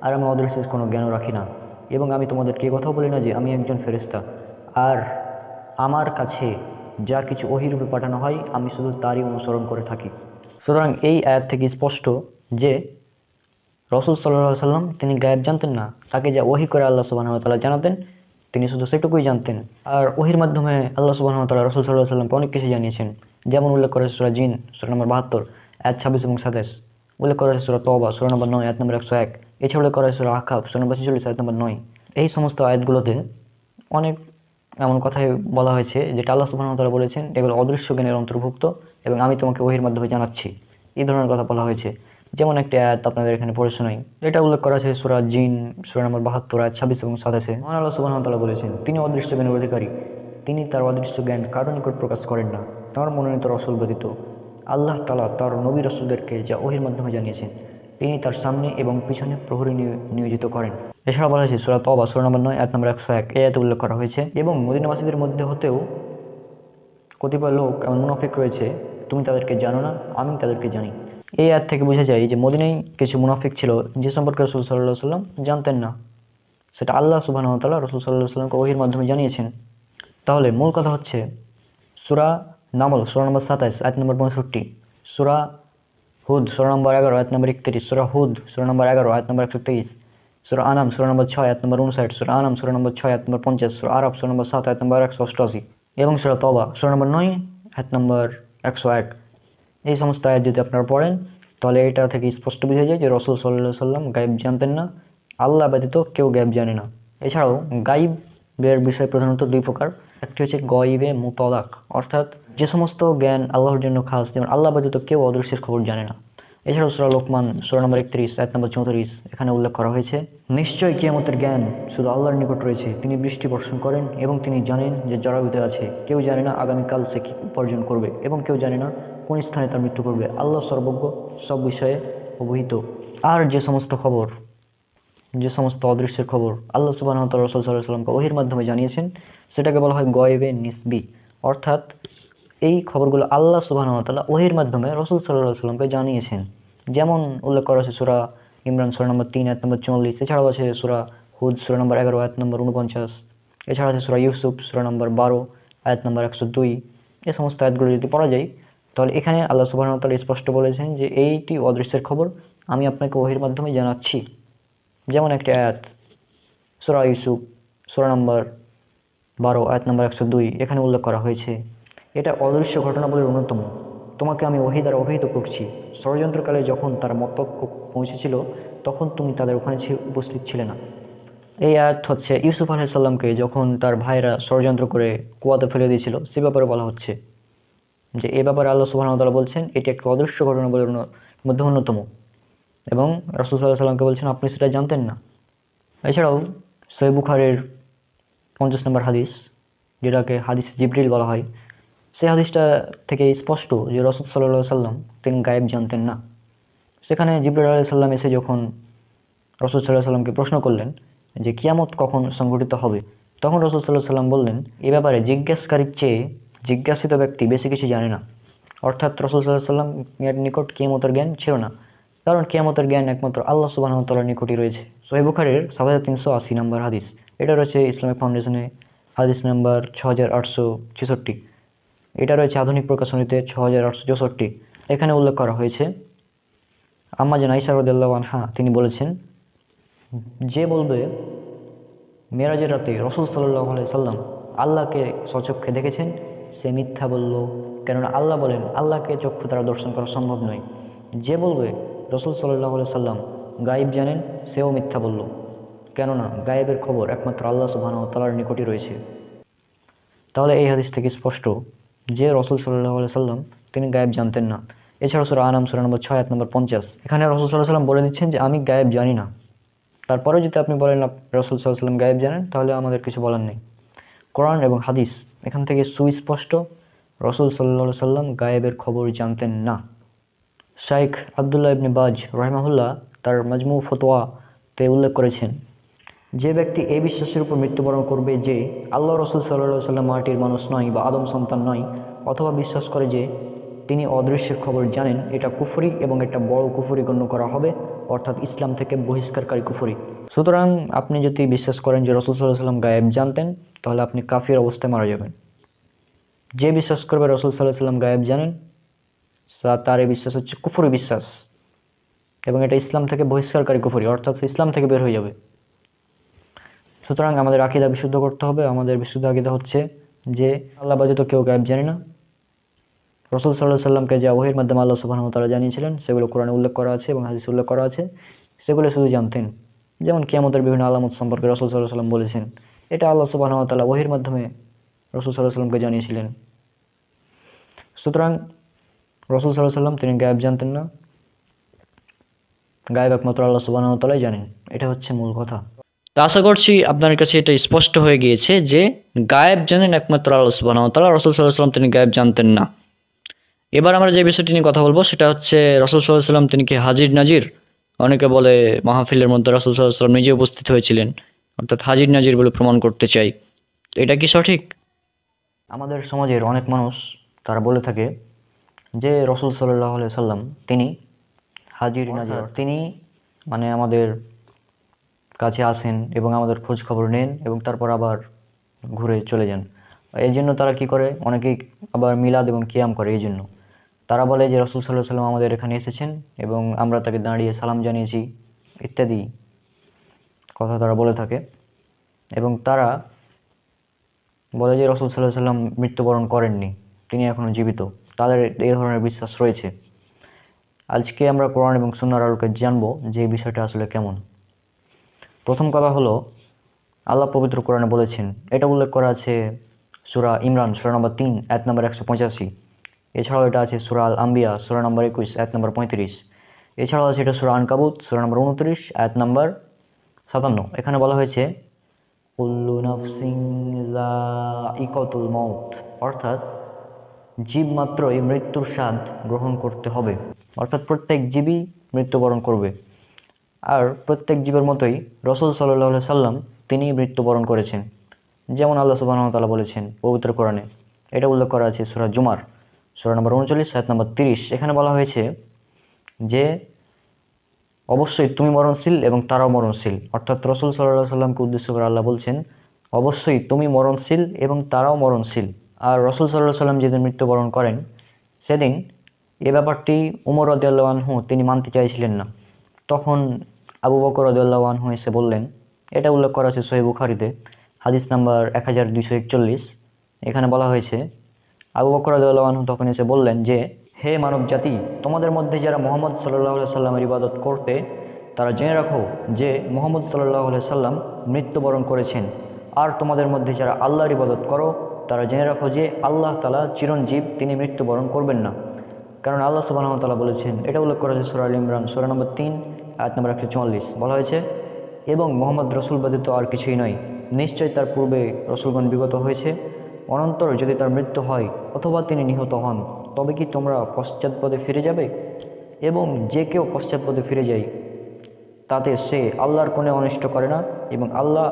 আর আমি অদৃশ্যের কোনো জ্ঞানও রাখি না, এবং আমি তোমাদেরকে এই কথাও বলি না যে আমি একজন ফেরেশতা আর আমার কাছে যা কিছু ওহী রূপে পাঠানো হয় আমি শুধু তারই অনুসরণ করে থাকি। সুতরাং এই আয়াত থেকে স্পষ্ট যে রাসূল সাল্লাল্লাহু আলাইহি সাল্লাম তিনি গায়েব জানতেন না, তাকে যা ওহী করে আল্লাহ সুবহানাহু ওয়া তাআলা জানাতেন তিনি শুধু সেটুকুই জানতেন। আর ওহীর মাধ্যমে আল্লাহ সুবহানাহু ওয়া তাআলা রাসূল সাল্লাল্লাহু আলাইহি সাল্লামকে অনেক কিছু জানিয়েছেন, যেমন উল্লেখ করেছে সূরা জিন সূরা নম্বর 72 আয়াত 26 এবং 27, উল্লেখ করা হয়েছে সূরা তওবা সূরা নম্বর 9 আয়াত নম্বর 101, এছাড়া উল্লেখ করা হয়েছে সূরা আহকাফ সূরা নম্বর 46 আয়াত নম্বর 9। এই সমস্ত আয়াতগুলোতে অনেক এমন কথাই বলা হয়েছে যেটা আল্লাহ সুবহানাহু ওয়া তাআলা বলেছেন এগুলো অদৃশ্য জ্ঞানের অন্তর্ভুক্ত এবং আমি তোমাকে ওহীর মাধ্যমে জানাচ্ছি, এই ধরনের কথা বলা হয়েছে। যেমন একটি আয়াত আপনাদের এখানে পড়ে শোনাই। এটা উল্লেখ করা আছে সূরা জিন সূরা নম্বর 72 আয়াত 26 এবং 27। মহান আল্লাহ সুবহানাহু ওয়া তাআলা বলেছেন, তিনি অদৃশ্য জ্ঞানের অধিকারী, তিনি তার অদৃশ্য জ্ঞান কারো নিকট প্রকাশ করেন না তাঁর মনোনীত রসূল ব্যতীত। আল্লাহ তাআলা তার নবী রাসূলদেরকে যা ওহীর মাধ্যমে জানিয়েছেন তিনি তার সামনে এবং পিছনে প্রহরী নিয়োজিত করেন। এছাড়া বলা হয়েছে সূরা তওবা সূরা নম্বর 9 আয়াত নম্বর 101 এই আয়াতে উল্লেখ করা হয়েছে, এবং মদিনাবাসীদের মধ্যে হতেও কতিপয় লোক এমন মুনাফিক রয়েছে, তুমি তাদেরকে জানো না, আমি তাদেরকে জানি। এই আয়াত থেকে বোঝা যায় যে মদিনায় কিছু মুনাফিক ছিল যে সম্পর্কে রাসূল সাল্লাল্লাহু আলাইহি ওয়াসাল্লাম জানতেন না, সেটা আল্লাহ সুবহানাহু ওয়া তাআলা রাসূল সাল্লাল্লাহু আলাইহি ওয়াসাল্লামকে ওহীর মাধ্যমে জানিয়েছেন। তাহলে মূল কথা হচ্ছে সূরা নামল সূরা নম্বর 27 আয়াত নম্বর 65, সূরা হুদ সূরা নম্বর 11 আয়াত নম্বর 31, সূরা হুদ সূরা নম্বর 11 আয়াত নম্বর 123, সূরা আনাম সূরা নম্বর 6 আয়াত নম্বর 59, সূরা আনাম সূরা নম্বর 6 আয়াত নম্বর 50, সূরা আরাফ সূরা নম্বর 7 আয়াত নম্বর 188 এবং সূরা তওবা সূরা নম্বর 9 আয়াত নম্বর 101। এই সমস্ত আয়াত যদি আপনারা পড়েন তাহলে এটা থেকে স্পষ্ট বোঝা যায় যে রাসূল সাল্লাল্লাহু আলাইহি ওয়াসাল্লাম গায়েব জানতেন না, আল্লাহ ব্যতীত কেউ গায়েব জানে না। এছাড়াও গায়েবের বিষয় প্রধানত দুই প্রকার, একটি হচ্ছে গায়েবে মুতলাক, অর্থাৎ যে সমস্ত জ্ঞান আল্লাহর জন্য খাস, যেমন আল্লাহ ব্যতীত কেউ অদৃশ্যের খবর জানে না। এছাড়াও সূরা লোকমান সূরা নম্বর 31 আয়াত নম্বর 34 এখানে উল্লেখ করা হয়েছে, নিশ্চয়ই কিয়ামতের জ্ঞান শুধু আল্লাহর নিকট রয়েছে, তিনি বৃষ্টি বর্ষণ করেন এবং তিনি জানেন যে যারা ভিতরে আছে, কেউ জানে না আগামীকাল সে কী উপার্জন করবে এবং কেউ জানে না কোন স্থানে তার মৃত্যু করবে, আল্লাহ সর্বজ্ঞ, সব বিষয়ে অবহিত। আর যে সমস্ত অদৃশ্যের খবর আল্লাহ সুবহানাহু ওয়া তাআলা রাসূল সাল্লাল্লাহু আলাইহি ওয়াসাল্লামকে ওহীর মাধ্যমে জানিয়েছেন সেটাকে বলা হয় গায়বে নিসবি, অর্থাৎ এই খবরগুলো আল্লাহ সুবহানাহু ওয়া তাআলা ওহীর মাধ্যমে রাসূল সাল্লাল্লাহু আলাইহি ওয়াসাল্লামকে জানিয়েছেন। যেমন উল্লেখ করা আছে সূরা ইমরান সূরা নম্বর 3 আয়াত নম্বর 44, এছাড়াও আছে সূরা হুদ সূরা নম্বর 11 আয়াত নম্বর 49, এছাড়া আছে সূরা ইউসুফ সূরা নম্বর 12 আয়াত নম্বর 102। এই সমস্ত আয়াতগুলো যদি পড়া যায় তাহলে এখানে আল্লাহ সুবহানাহু ওয়া তাআলা স্পষ্ট বলেছেন যে এইটি অদৃশ্যের খবর আমি আপনাকে ওহীর মাধ্যমে জানাচ্ছি। যেমন একটি আয়াত সূরা ইউসুফ সূরা নম্বর 12 আয়াত নম্বর 102 এখানে উল্লেখ করা হয়েছে, এটা অদৃশ্য ঘটনাবলীর অন্যতম, তোমাকে আমি ওহী দ্বারা অভিহিত করছি, ষড়যন্ত্রকালে যখন তার মতলব পৌঁছেছিল তখন তুমি তাদের ওখানে উপস্থিত ছিলে না। এই আয়াত হচ্ছে ইউসুফ আলাইহিস সালামকে যখন তার ভাইরা ষড়যন্ত্র করে কুয়াতে ফেলে দিয়েছিল সে ব্যাপারে বলা হচ্ছে, যে এ ব্যাপারে আল্লাহ সুবহানাহু ওয়া তাআলা বলছেন এটি একটা অদৃশ্য ঘটনাবলীর মধ্যে অন্যতম, এবং রাসূল সাল্লাল্লাহু আলাইহি সাল্লামকে বলছেন আপনি সেটা জানতেন না। এছাড়াও সহিহ বুখারীর 50 নম্বর হাদিস, যেটাকে হাদিস জিবরিল বলা হয়, সেই হাদিসটা থেকে স্পষ্ট যে রাসূল সাল্লাল্লাহু আলাইহি সাল্লাম তিনি গায়েব জানতেন না। সেখানে জিবরিল আলাইহিস সালাম এসে যখন রাসূল সাল্লাল্লাহু আলাইহি সাল্লামকে প্রশ্ন করলেন যে কিয়ামত কখন সংঘটিত হবে, তখন রাসূল সাল্লাল্লাহু আলাইহি সাল্লাম বললেন এ ব্যাপারে জিজ্ঞাসকারীর চেয়ে জিজ্ঞাসিত ব্যক্তি বেশি কিছু জানে না, অর্থাৎ রাসূল সাল্লাল্লাহু আলাইহি সাল্লামের নিকট কিয়ামতের জ্ঞান ছিল না, কারণ কিয়ামতের জ্ঞান একমাত্র আল্লাহ সুবহানাহু ওয়া তাআলার নিকটই রয়েছে। সহিহ বুখারীর 7380 নম্বর হাদিস, এটা রয়েছে ইসলামিক ফাউন্ডেশনে হাদিস নাম্বার 6866, এটা রয়েছে আধুনিক প্রকাশনীতে 6864। এখানে উল্লেখ করা হয়েছে আম্মা জান আয়েশা রাদিয়াল্লাহু আনহা তিনি বলেছেন, যে বলবে মেরাজের রাতে রাসূল সাল্লাল্লাহু আলাইহি সাল্লাম আল্লাহকে স্বচক্ষে দেখেছেন সে মিথ্যা বলল, কেননা আল্লাহ বলেন আল্লাহকে চক্ষু দ্বারা দর্শন করা সম্ভব নয়। যে বলবে রাসূল সাল্লাল্লাহু আলাইহি সাল্লাম গায়েব জানেন সেও মিথ্যা বলল, কেননা গায়েবের খবর একমাত্র আল্লাহ সুবহানাহু ওয়া তাআলার নিকটই রয়েছে। তাহলে এই হাদিস থেকে স্পষ্ট যে রাসূল সাল্লাল্লাহু আলাইহি সাল্লাম তিনি গায়েব জানতেন না। এছাড়াও সূরা আনাম সূরা নম্বর 6 আয়াত নম্বর 50 এখানে রাসূল সাল্লাল্লাহু আলাইহি সাল্লাম বলে দিচ্ছেন যে আমি গায়েব জানি না। তারপরে যদি আপনি বলেন রাসূল সাল্লাল্লাহু আলাইহি সাল্লাম গায়েব জানেন তাহলে আমাদের কিছু বলার নেই। কোরআন এবং হাদিস এখান থেকে সুস্পষ্ট রাসূল সাল্লাল্লাহু আলাইহি সাল্লাম গায়েবের খবর জানতেন না। শাইখ আব্দুল্লাহ ইবনে বাজ রাহিমাহুল্লাহ তার মাজমু ফতোয়াতে উল্লেখ করেছেন, যে ব্যক্তি এই বিশ্বাসের উপর মৃত্যুবরণ করবে যে আল্লাহ রাসূল সাল্লাল্লাহু আলাইহি সাল্লাম মাটির মানুষ নয় বা আদম সন্তান নয়, অথবা বিশ্বাস করে যে তিনি অদৃশ্যের খবর জানেন, এটা কুফরি এবং এটা বড় কুফরি গণ্য করা হবে, অর্থাৎ ইসলাম থেকে বহিষ্কারকারী কুফরি। সুতরাং আপনি যদি বিশ্বাস করেন যে রাসূল সাল্লাল্লাহু আলাইহি সাল্লাম গায়েব জানতেন তাহলে আপনি কাফির অবস্থায় মারা যাবেন। যে বিশ্বাস করবে রাসূল সাল্লাল্লাহু আলাইহি সাল্লাম গায়েব জানেন তার এই বিশ্বাস হচ্ছে কুফরি বিশ্বাস, এবং এটা ইসলাম থেকে বহিষ্কারকারী কুফরি, অর্থাৎ ইসলাম থেকে বের হয়ে যাবে। সুতরাং আমাদের আকীদা বিশুদ্ধ করতে হবে। আমাদের বিশুদ্ধ আকীদা হচ্ছে যে আল্লাহ ব্যতীত কেউ গায়েব জানে না। রাসূল সাল্লাল্লাহু আলাইহি সাল্লামকে যা ওহীর মাধ্যমে আল্লাহ সুবহানাহু ওয়া তাআলা জানিয়েছিলেন সেগুলো কোরআনে উল্লেখ করা আছে এবং হাদিসে উল্লেখ করা আছে, সেগুলো শুধু জানতেন। যেমন কিয়ামতের বিভিন্ন আলামত সম্পর্কে রাসূল সাল্লাল্লাহু আলাইহি সাল্লাম বলেছেন, এটা আল্লাহ সুবহানাহু ওয়া তাআলা ওহীর মাধ্যমে রাসূল সাল্লাল্লাহু আলাইহি সাল্লামকে জানিয়েছিলেন। সুতরাং রাসূল সাল্লাল্লাহু আলাইহি সাল্লাম তিনি গায়েব জানতেন না। গায়েব একমাত্র আল্লাহ সুবহানাহু ওয়া তাআলাই জানেন। এটা হচ্ছে মূল কথা। তো আশা করছি আপনার কাছে এটা স্পষ্ট হয়ে গিয়েছে যে গায়েব জানেন একমাত্র আল্লাহ সুবহানাহু ওয়া তাআলা, রাসূল সাল্লাল্লাহু আলাইহি ওয়াসাল্লাম তিনি গায়েব জানতেন না। এবার আমরা যে বিষয়টি নিয়ে কথা বলবো সেটা হচ্ছে রাসূল সাল্লাল্লাহু আলাইহি ওয়াসাল্লাম তিনি কি হাজির নাজির? অনেকে বলে মাহফিলের মধ্যে রাসূল সাল্লাল্লাহু আলাইহি ওয়াসাল্লাম নিজে উপস্থিত হয়েছিলেন, অর্থাৎ হাজির নাজির বলে প্রমাণ করতে চাই। এটা কি সঠিক? আমাদের সমাজের অনেক মানুষ তারা বলে থাকে যে রাসূল সাল্লাল্লাহু আলাইহি ওয়াসাল্লাম তিনি হাজির নাজির, তিনি মানে আমাদের কাছে আসেন এবং আমাদের খোঁজ খবর নেন এবং তারপর আবার ঘুরে চলে যান। এই জন্য তারা কি করে, অনেকেই আবার মিলাদ এবং কিয়াম করে। এই জন্য তারা বলে যে রাসূল সাল্লাল্লাহু আলাইহি ওয়াসাল্লাম আমাদের এখানে এসেছেন এবং আমরা তাকে দাঁড়িয়ে সালাম জানিয়েছি ইত্যাদি কথা তারা বলে থাকে। এবং তারা বলে যে রাসূল সাল্লাল্লাহু আলাইহি ওয়াসাল্লাম মৃত্যুবরণ করেননি, তিনি এখনও জীবিত। তাদের এই ধরনের বিশ্বাস রয়েছে। আজকে আমরা কোরআন এবং সুন্নাহর আলোকে জানবো যে এই বিষয়টা আসলে কেমন। প্রথম কথা হলো, আল্লাহ পবিত্র কোরআনে বলেছেন, এটা উল্লেখ করা আছে সূরা ইমরান সূরা নম্বর 3 আয়াত নম্বর 185। এছাড়াও এটা আছে সূরা আল আম্বিয়া সূরা নম্বর 21 আয়াত নম্বর 35। এছাড়াও আছে এটা সূরা আনকাবুত সূরা নম্বর 29 আয়াত নম্বর 57। এখানে বলা হয়েছে কুল্লু নাফসিন যায়িকাতুল মাউত, অর্থাৎ জীব মাত্রই মৃত্যুর স্বাদ গ্রহণ করতে হবে, অর্থাৎ প্রত্যেক জীবই মৃত্যুবরণ করবে। আর প্রত্যেক জীবের মতোই রাসূল সাল্লাল্লাহু আলাইহি সাল্লাম তিনি মৃত্যুবরণ করেছেন, যেমন আল্লাহ সুবহানাহু ওয়া তাআলা বলেছেন পবিত্র কোরআনে। এটা উল্লেখ করা আছে সূরা জুমার সূরা নম্বর 39 আয়াত নম্বর 30। এখানে বলা হয়েছে যে অবশ্যই তুমি মরণশীল এবং তারাও মরণশীল, অর্থাৎ রাসূল সাল্লাল্লাহু আলাইহি সাল্লামকে উদ্দেশ্য করে আল্লাহ বলছেন অবশ্যই তুমি মরণশীল এবং তারাও মরণশীল। আর রাসূল সাল্লাল্লাহু আলাইহি সাল্লাম যেদিন মৃত্যুবরণ করেন সেদিন এ ব্যাপারটি উমর রাদিয়াল্লাহু আনহু তিনি মানতে চাইছিলেন না। তখন আবু বকর রাদিয়াল্লাহু আনহু এসে বললেন, এটা উল্লেখ করা আছে সহিহ বুখারীতে হাদিস নাম্বার 1241। এখানে বলা হয়েছে আবু বকর রাদিয়াল্লাহু আনহু তখন এসে বললেন যে হে মানব জাতি, তোমাদের মধ্যে যারা মুহাম্মদ সাল্লাল্লাহু আলাইহি সাল্লামের ইবাদত করতে তারা জেনে রাখো যে মুহাম্মদ সাল্লাল্লাহু আলাইহি সাল্লাম মৃত্যুবরণ করেছেন। আর তোমাদের মধ্যে যারা আল্লাহর ইবাদত করো তারা জেনে রাখো যে আল্লাহ তাআলা চিরঞ্জীব, তিনি মৃত্যুবরণ করবেন না। কারণ আল্লাহ সুবহানাহু ওয়া তাআলা বলেছেন, এটা উল্লেখ করা হয়েছে সূরা আল ইমরান সূরা নম্বর 3 আয়াত নম্বর 144। বলা হয়েছে এবং মুহাম্মদ রাসূল ব্যতীত আর কিছুই নয়, নিশ্চয় তার পূর্বে রাসূলগণ বিগত হয়েছে, অনন্তর যদি তার মৃত্যু হয় অথবা তিনি নিহত হন তবে কি তোমরা পশ্চাৎপদে ফিরে যাবে? এবং যে কেউ পশ্চাৎপদে ফিরে যায় তাতে সে আল্লাহর কোণে অনিষ্ট করে না এবং আল্লাহ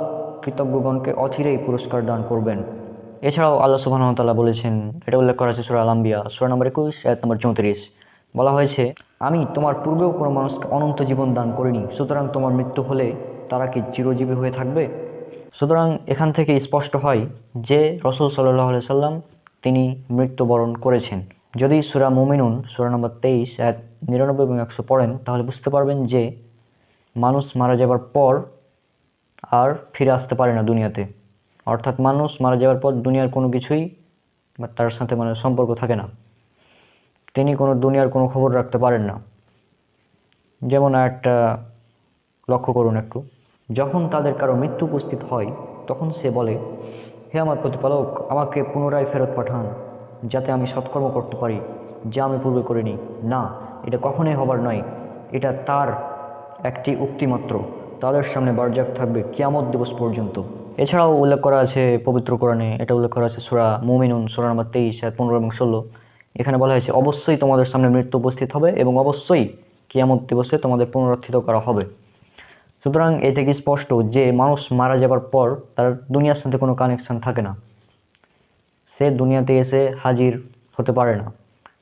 কৃতজ্ঞগণকে অচিরেই পুরস্কার দান করবেন। এছাড়াও আল্লাহ সুবহানাহু ওয়া তাআলা বলেছেন, এটা উল্লেখ করা আছে সূরা আল আম্বিয়া সূরা নম্বর 21 আয়াত নম্বর 34। বলা হয়েছে আমি তোমার পূর্বেও কোনো মানুষকে অনন্ত জীবন দান করিনি, সুতরাং তোমার মৃত্যু হলে তারা কি চিরজীবী হয়ে থাকবে? সুতরাং এখান থেকে স্পষ্ট হয় যে রাসূল সাল্লাল্লাহু আলাইহি সাল্লাম তিনি মৃত্যুবরণ করেছেন। যদি সূরা মুমিনুন সূরা নম্বর 23 আয়াত 99 এবং 100 পড়েন তাহলে বুঝতে পারবেন যে মানুষ মারা যাবার পর আর ফিরে আসতে পারে না দুনিয়াতে, অর্থাৎ মানুষ মারা যাওয়ার পর দুনিয়ার কোনো কিছুই তার সাথে সম্পর্ক থাকে না, তিনি কোনো দুনিয়ার কোনো খবর রাখতে পারেন না। যেমন একটা লক্ষ্য করুন একটু, যখন তাদের কারো মৃত্যু উপস্থিত হয় তখন সে বলে, হে আমার প্রতিপালক, আমাকে পুনরায় ফেরত পাঠান যাতে আমি সৎকর্ম করতে পারি যা আমি পূর্বে করিনি। না, এটা কখনোই হবার নয়, এটা তার একটি উক্তি মাত্র, তাদের সামনে বারজাক থাকবে কিয়ামত দিবস পর্যন্ত। এছাড়াও উল্লেখ করা আছে পবিত্র কোরআনে, এটা উল্লেখ করা আছে সূরা মুমিনুন সূরা নম্বর 23 আয়াত 15 এবং 16। এখানে বলা হয়েছে অবশ্যই তোমাদের সামনে মৃত্যু উপস্থিত হবে এবং অবশ্যই কিয়ামত দিবসে তোমাদের পুনরুত্থিত করা হবে। সুতরাং এ থেকে স্পষ্ট যে মানুষ মারা যাবার পর তার দুনিয়ার সাথে কোনো কানেকশান থাকে না, সে দুনিয়াতে এসে হাজির হতে পারে না।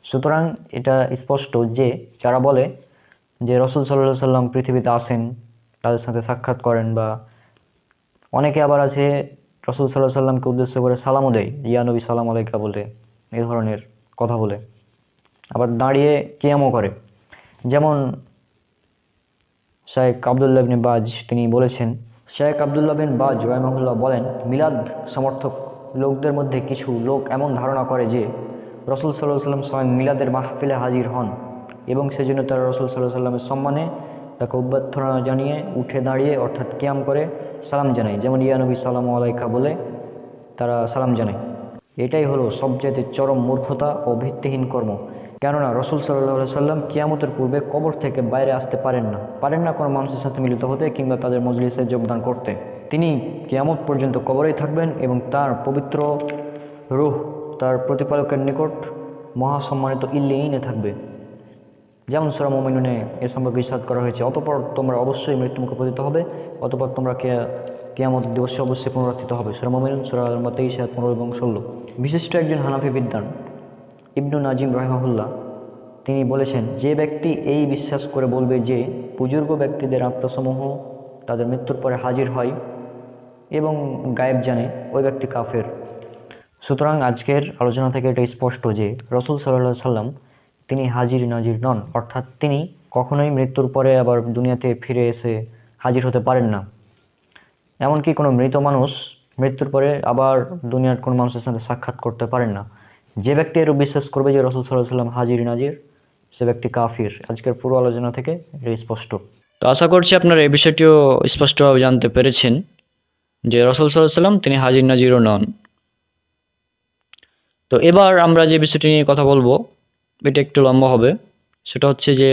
সুতরাং এটা স্পষ্ট যে যারা বলে যে রাসূল সাল্লাল্লাহু আলাইহি সাল্লাম পৃথিবীতে আসেন, তাদের সাথে সাক্ষাৎ করেন, বা অনেকে আবার আছে রাসূল সাল্লাল্লাহু আলাইহি সাল্লামকে উদ্দেশ্য করে সালামও দেয়, ইয়া নবী সালাম আলাইকা বলে, এই ধরনের কথা বলে, আবার দাঁড়িয়ে কিয়ামও করে। যেমন শেখ আব্দুল্লাহ বিন বাজ তিনি বলেছেন, শেখ আব্দুল্লাহ বিন বাজ রাহিমাহুল্লাহ বলেন, মিলাদ সমর্থক লোকদের মধ্যে কিছু লোক এমন ধারণা করে যে রাসূল সাল্লাল্লাহু আলাইহি সাল্লাম স্বয়ং মিলাদের মাহফিলে হাজির হন এবং সেজন্য তারা রাসূল সাল্লাল্লাহু আলাইহি সাল্লামের সম্মানে তাকে অভ্যর্থনা জানিয়ে উঠে দাঁড়িয়ে অর্থাৎ কিয়াম করে সালাম জানায়, যেমন ইয়া নবী সালাম আলাইকা বলে তারা সালাম জানায়। এটাই হলো সবচাইতে চরম মূর্খতা ও ভিত্তিহীন কর্ম কেননা রসুল সাল্লাল্লাহু সাল্লাম কিয়ামতের পূর্বে কবর থেকে বাইরে আসতে পারেন না কোনো মানুষের সাথে মিলিত হতে কিংবা তাদের মজলিসে যোগদান করতে। তিনি কিয়ামত পর্যন্ত কবরেই থাকবেন এবং তার পবিত্র রূহ তার প্রতিপালকের নিকট মহাসম্মানিত ইল্লিয়িনে থাকবে। যেমন সূরা মুমিনুনে এ সম্পর্কে ইরশাদ করা হয়েছে, অতঃপর তোমরা অবশ্যই মৃত্যুমুখে পতিত হবে, অতঃপর তোমরা কিয়ামত দিবসে অবশ্যই পুনরুত্থিত হবে। সূরা মুমিনুন সূরা আল-নম্বর 23 আয়াত 15 এবং 16। বিশিষ্ট একজন হানাফি বিদ্বান ইবনু নাজিম রাহিমাহুল্লাহ তিনি বলেছেন, যে ব্যক্তি এই বিশ্বাস করে বলবে যে বুজুর্গ ব্যক্তিদের আত্মাসমূহ তাদের মৃত্যুর পরে হাজির হয় এবং গায়েব জানে, ওই ব্যক্তি কাফের। সুতরাং আজকের আলোচনা থেকে এটা স্পষ্ট যে রসুল সাল্লাল্লাহু আলাইহি সাল্লাম তিনি হাজির নাজির নন, অর্থাৎ তিনি কখনোই মৃত্যুর পরে আবার দুনিয়াতে ফিরে এসে হাজির হতে পারেন না। এমনকি কোনো মৃত মানুষ মৃত্যুর পরে আবার দুনিয়ার কোনো মানুষের সাথে সাক্ষাৎ করতে পারেন না। যে ব্যক্তি এর বিশ্বাস করবে যে রসুল সাল্লাল্লাহু আলাইহি সাল্লাম হাজির নাজির, সে ব্যক্তি কাফির। আজকের পুরো আলোচনা থেকে এটা স্পষ্ট। তো আশা করছি আপনারা এই বিষয়টিও স্পষ্টভাবে জানতে পেরেছেন যে রসুল সাল্লাল্লাহু আলাইহি সাল্লাম তিনি হাজির নাজিরও নন। তো এবার আমরা যে বিষয়টি নিয়ে কথা বলবো এটা একটু লম্বা হবে। সেটা হচ্ছে যে